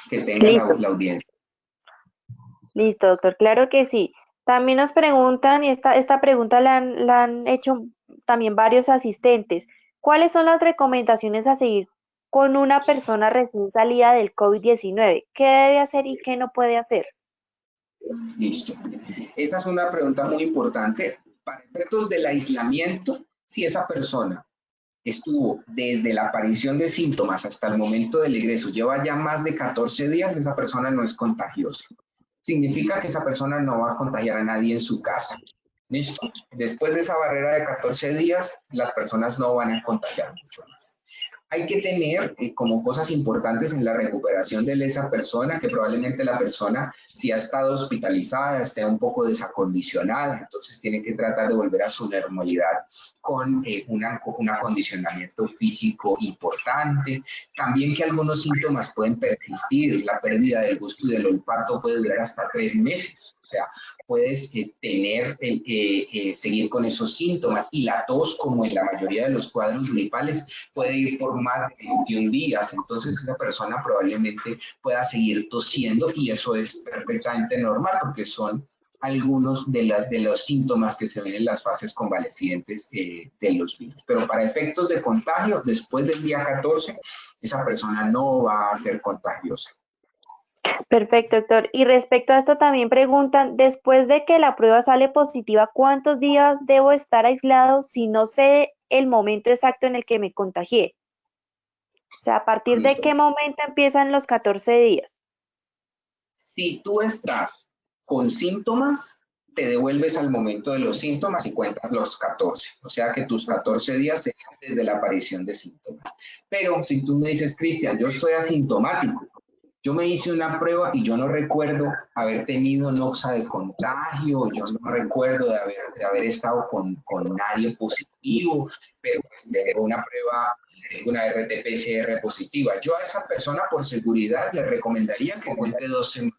que tenga Listo, la audiencia. listo, doctor. Claro que sí. También nos preguntan, y esta pregunta la han hecho también varios asistentes. ¿Cuáles son las recomendaciones a seguir con una persona recién salida del COVID-19? ¿Qué debe hacer y qué no puede hacer? Listo. Esta es una pregunta muy importante. Para efectos del aislamiento, si esa persona estuvo desde la aparición de síntomas hasta el momento del egreso, lleva ya más de 14 días, esa persona no es contagiosa. Significa que esa persona no va a contagiar a nadie en su casa. ¿Listo? Después de esa barrera de 14 días, las personas no van a contagiar mucho más. Hay que tener como cosas importantes en la recuperación de esa persona, que probablemente la persona, si ha estado hospitalizada, esté un poco desacondicionada, entonces tiene que tratar de volver a su normalidad con un acondicionamiento físico importante. También que algunos síntomas pueden persistir, la pérdida del gusto y del olfato puede durar hasta 3 meses, o sea, puedes seguir con esos síntomas, y la tos, como en la mayoría de los cuadros gripales, puede ir por más de 21 días, entonces esa persona probablemente pueda seguir tosiendo y eso es perfectamente normal porque son algunos de los síntomas que se ven en las fases convalecientes de los virus. Pero para efectos de contagio, después del día 14, esa persona no va a ser contagiosa. Perfecto, doctor. Y respecto a esto también preguntan, después de que la prueba sale positiva, ¿cuántos días debo estar aislado si no sé el momento exacto en el que me contagié? O sea, ¿a partir de Listo. qué momento empiezan los 14 días? Si tú estás con síntomas, te devuelves al momento de los síntomas y cuentas los 14. O sea que tus 14 días serían desde la aparición de síntomas. Pero si tú me dices, Cristian, yo estoy asintomático, yo me hice una prueba y yo no recuerdo haber tenido noxa de contagio, yo no recuerdo de haber estado con nadie positivo, pero pues tengo una prueba, tengo una RT-PCR positiva. Yo a esa persona por seguridad le recomendaría que cuente 2 semanas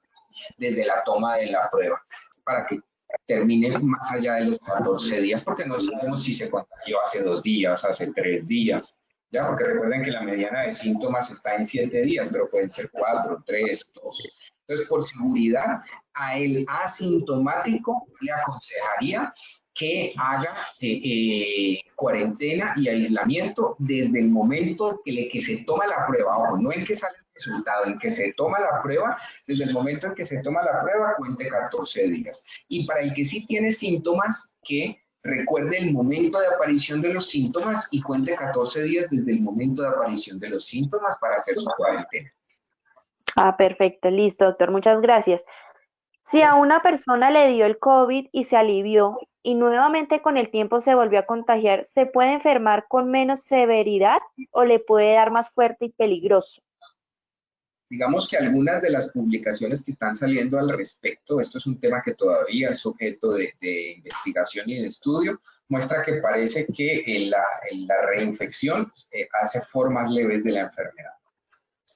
desde la toma de la prueba para que termine más allá de los 14 días, porque no sabemos si se contagió hace 2 días, hace 3 días. Ya, porque recuerden que la mediana de síntomas está en 7 días, pero pueden ser 4, 3, 2. Entonces, por seguridad, a el asintomático le aconsejaría que haga cuarentena y aislamiento desde el momento que se toma la prueba, ojo, no en que sale el resultado, en que se toma la prueba, desde el momento en que se toma la prueba, cuente 14 días. Y para el que sí tiene síntomas, que recuerde el momento de aparición de los síntomas y cuente 14 días desde el momento de aparición de los síntomas para hacer su cuarentena. Ah, perfecto, listo, doctor, muchas gracias. Si a una persona le dio el COVID y se alivió y nuevamente con el tiempo se volvió a contagiar, ¿se puede enfermar con menos severidad o le puede dar más fuerte y peligroso? Digamos que algunas de las publicaciones que están saliendo al respecto, esto es un tema que todavía es objeto de investigación y de estudio, muestra que parece que la reinfección hace formas leves de la enfermedad.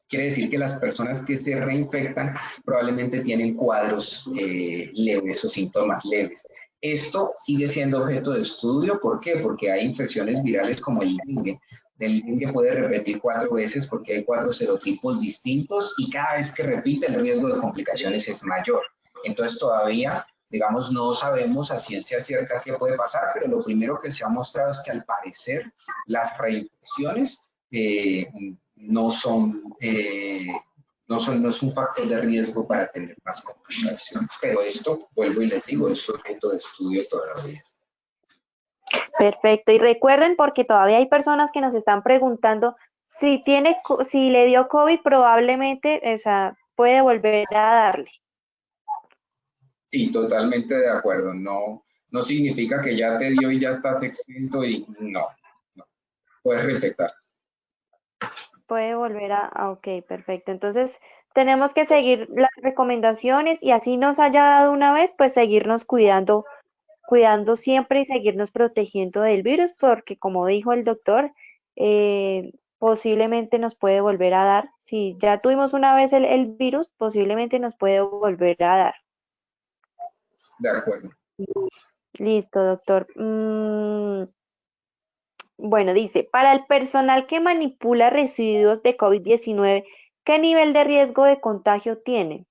Quiere decir que las personas que se reinfectan probablemente tienen cuadros leves o síntomas leves. Esto sigue siendo objeto de estudio. ¿Por qué? Porque hay infecciones virales como el dengue. El dengue puede repetir 4 veces porque hay 4 serotipos distintos y cada vez que repite el riesgo de complicaciones es mayor. Entonces todavía, digamos, no sabemos a ciencia cierta qué puede pasar, pero lo primero que se ha mostrado es que al parecer las reinfecciones no es un factor de riesgo para tener más complicaciones. Pero esto, vuelvo y les digo, es objeto de estudio todavía. Perfecto. Y recuerden, porque todavía hay personas que nos están preguntando si le dio COVID, probablemente, o sea, puede volver a darle. Sí, totalmente de acuerdo. No significa que ya te dio y ya estás exento y no. Puedes reinfectar. Puede volver ok, perfecto. Entonces, tenemos que seguir las recomendaciones y así nos haya dado una vez, pues seguirnos cuidando siempre y seguirnos protegiendo del virus, porque como dijo el doctor, posiblemente nos puede volver a dar. Si ya tuvimos una vez el virus, posiblemente nos puede volver a dar. De acuerdo. Listo, doctor. Bueno, dice, para el personal que manipula residuos de COVID-19, ¿qué nivel de riesgo de contagio tiene?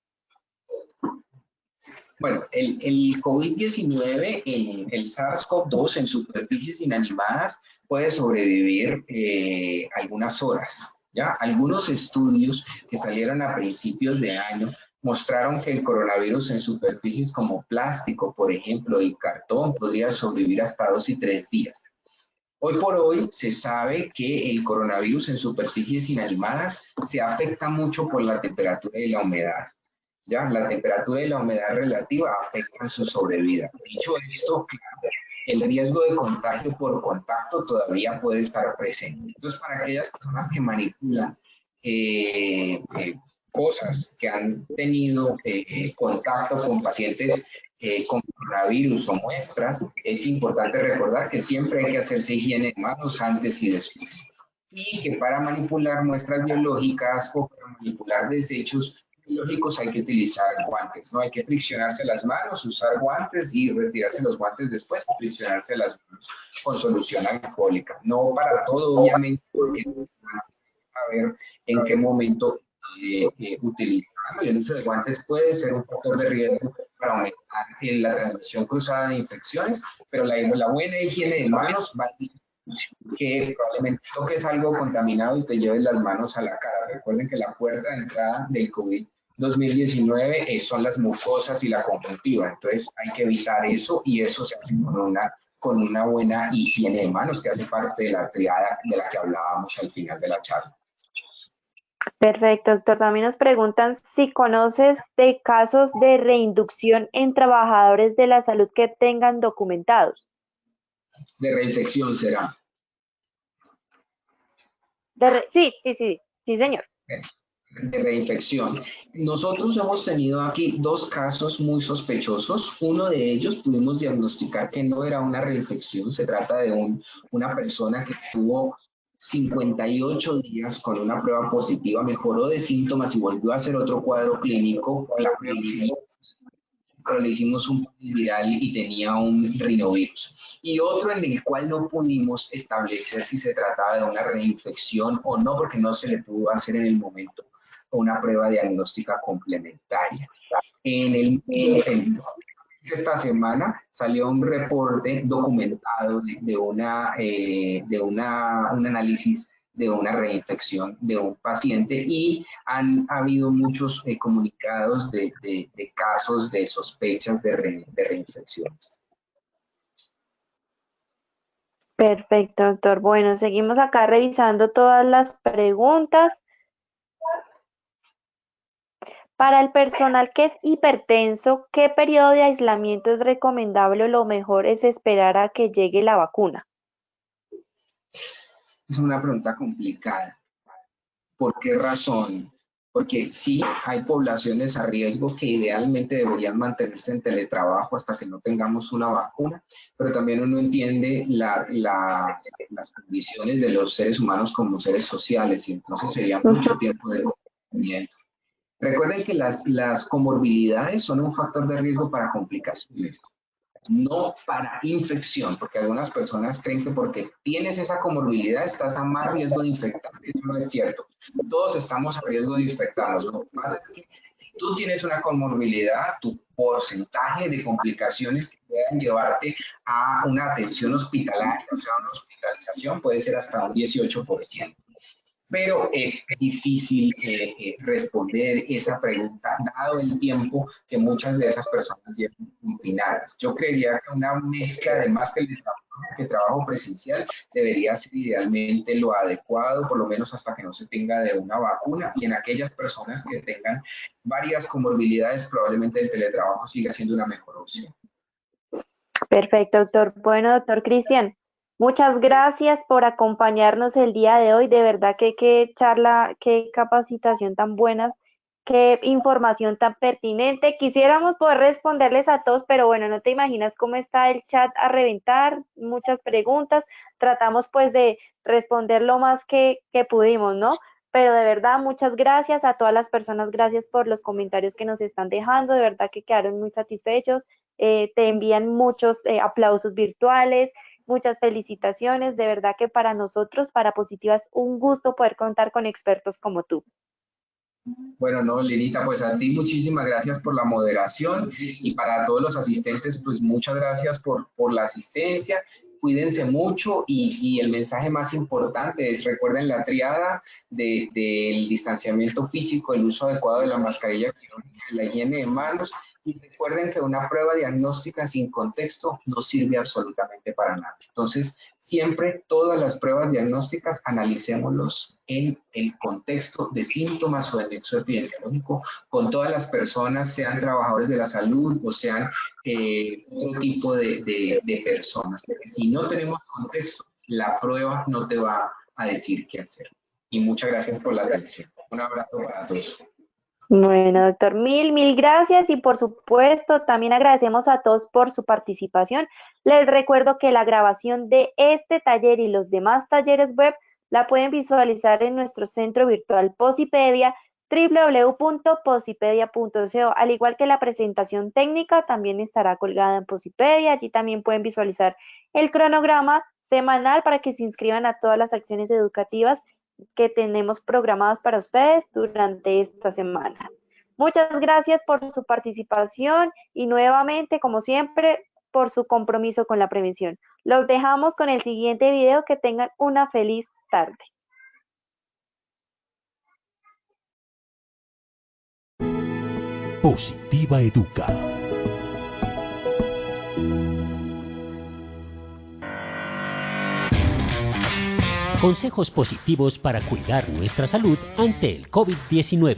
Bueno, el COVID-19, el SARS-CoV-2 en superficies inanimadas puede sobrevivir algunas horas. ¿Ya? Algunos estudios que salieron a principios de año mostraron que el coronavirus en superficies como plástico, por ejemplo, y cartón podría sobrevivir hasta 2 y 3 días. Hoy por hoy se sabe que el coronavirus en superficies inanimadas se afecta mucho por la temperatura y la humedad. ¿Ya? La temperatura y la humedad relativa afectan su sobrevida. Dicho esto, el riesgo de contagio por contacto todavía puede estar presente. Entonces, para aquellas personas que manipulan cosas que han tenido contacto con pacientes con coronavirus o muestras, es importante recordar que siempre hay que hacerse higiene de manos antes y después. Y que para manipular muestras biológicas o para manipular desechos biológicos hay que utilizar guantes, ¿no? Hay que friccionarse las manos, usar guantes y retirarse los guantes después y friccionarse las manos con solución alcohólica. No para todo, obviamente, porque a ver en qué momento utilizarlo. Y el uso de guantes puede ser un factor de riesgo para aumentar la transmisión cruzada de infecciones, pero la buena higiene de manos va a que probablemente toques algo contaminado y te lleves las manos a la cara. Recuerden que la puerta de entrada del COVID-2019 son las mucosas y la conjuntiva, entonces hay que evitar eso y eso se hace con una buena higiene de manos que hace parte de la triada de la que hablábamos al final de la charla. Perfecto, doctor. También nos preguntan si conoces de casos de reinducción en trabajadores de la salud que tengan documentados. De reinfección será. Sí, sí, sí, sí, señor. De reinfección. Nosotros hemos tenido aquí dos casos muy sospechosos. Uno de ellos pudimos diagnosticar que no era una reinfección, se trata de una persona que tuvo 58 días con una prueba positiva, mejoró de síntomas y volvió a hacer otro cuadro clínico. La prueba siguió, pero le hicimos un viral y tenía un rinovirus. Y otro en el cual no pudimos establecer si se trataba de una reinfección o no, porque no se le pudo hacer en el momento una prueba diagnóstica complementaria. Esta semana salió un reporte documentado un análisis de una reinfección de un paciente y han habido muchos comunicados de casos de sospechas de reinfecciones. Perfecto, doctor. Bueno, seguimos acá revisando todas las preguntas. Para el personal que es hipertenso, ¿qué periodo de aislamiento es recomendable o lo mejor es esperar a que llegue la vacuna? Es una pregunta complicada. ¿Por qué razón? Porque sí hay poblaciones a riesgo que idealmente deberían mantenerse en teletrabajo hasta que no tengamos una vacuna, pero también uno entiende las condiciones de los seres humanos como seres sociales y entonces sería mucho tiempo de confinamiento. Recuerden que las comorbilidades son un factor de riesgo para complicaciones, no para infección, porque algunas personas creen que porque tienes esa comorbilidad estás a más riesgo de infectar. Eso no es cierto. Todos estamos a riesgo de infectarnos. Lo que pasa es que si tú tienes una comorbilidad, tu porcentaje de complicaciones que puedan llevarte a una atención hospitalaria, o sea, una hospitalización, puede ser hasta un 18%. Pero es difícil responder esa pregunta, dado el tiempo que muchas de esas personas llevan confinadas. Yo creería que una mezcla de más teletrabajo que trabajo presencial debería ser idealmente lo adecuado, por lo menos hasta que no se tenga de una vacuna, y en aquellas personas que tengan varias comorbilidades, probablemente el teletrabajo siga siendo una mejor opción. Perfecto, doctor. Bueno, doctor Cristian, muchas gracias por acompañarnos el día de hoy. De verdad que qué charla, qué capacitación tan buena, qué información tan pertinente. Quisiéramos poder responderles a todos, pero bueno, no te imaginas cómo está el chat a reventar, muchas preguntas. Tratamos pues de responder lo más que pudimos, ¿no? Pero de verdad, muchas gracias a todas las personas, gracias por los comentarios que nos están dejando, de verdad que quedaron muy satisfechos. Te envían muchos aplausos virtuales, muchas felicitaciones. De verdad que para nosotros, para Positiva, es un gusto poder contar con expertos como tú. Bueno, no, Linita, pues a ti muchísimas gracias por la moderación y para todos los asistentes, pues muchas gracias por la asistencia. Cuídense mucho y el mensaje más importante es recuerden la triada del distanciamiento físico, el uso adecuado de la mascarilla quirúrgica, la higiene de manos y recuerden que una prueba diagnóstica sin contexto no sirve absolutamente para nada. Entonces, siempre todas las pruebas diagnósticas analicémoslos en el contexto de síntomas o de nexo epidemiológico con todas las personas, sean trabajadores de la salud o sean otro tipo de personas. Porque si no tenemos contexto, la prueba no te va a decir qué hacer. Y muchas gracias por la atención. Un abrazo para todos. Bueno, doctor, mil gracias y por supuesto también agradecemos a todos por su participación. Les recuerdo que la grabación de este taller y los demás talleres web la pueden visualizar en nuestro centro virtual Posipedia, www.posipedia.co, al igual que la presentación técnica también estará colgada en Posipedia. Allí también pueden visualizar el cronograma semanal para que se inscriban a todas las acciones educativas que tenemos programadas para ustedes durante esta semana. Muchas gracias por su participación y nuevamente, como siempre, por su compromiso con la prevención. Los dejamos con el siguiente video. Que tengan una feliz tarde. Positiva Educa. Consejos positivos para cuidar nuestra salud ante el COVID-19.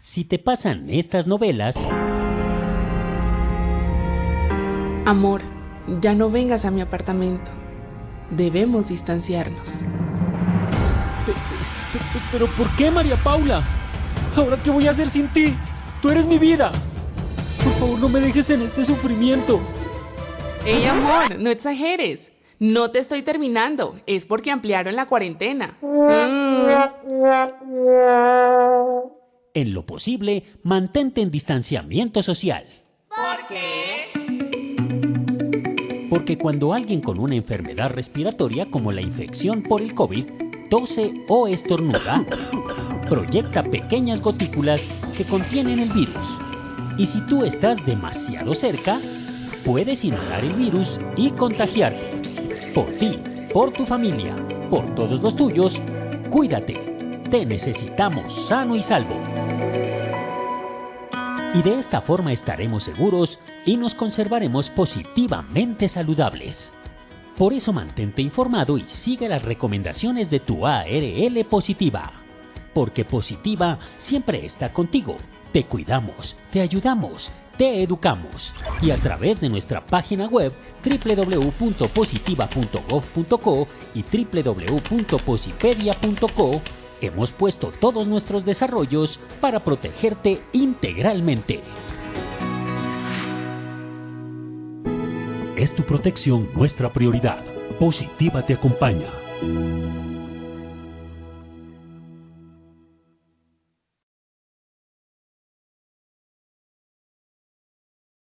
Si te pasan estas novelas... Amor, ya no vengas a mi apartamento. Debemos distanciarnos. ¿Pero por qué, María Paula? ¿Ahora qué voy a hacer sin ti? Tú eres mi vida. Por favor, no me dejes en este sufrimiento. Ey, amor, no exageres. No te estoy terminando. Es porque ampliaron la cuarentena. En lo posible, mantente en distanciamiento social. ¿Por qué? Porque cuando alguien con una enfermedad respiratoria como la infección por el COVID tose o estornuda, proyecta pequeñas gotículas que contienen el virus. Y si tú estás demasiado cerca, puedes inhalar el virus y contagiarte. Por ti, por tu familia, por todos los tuyos, cuídate. Te necesitamos sano y salvo. Y de esta forma estaremos seguros y nos conservaremos positivamente saludables. Por eso mantente informado y sigue las recomendaciones de tu ARL Positiva. Porque Positiva siempre está contigo. Te cuidamos, te ayudamos, te educamos. Y a través de nuestra página web www.positiva.gov.co y www.posipedia.co hemos puesto todos nuestros desarrollos para protegerte integralmente. Es tu protección nuestra prioridad. Positiva te acompaña.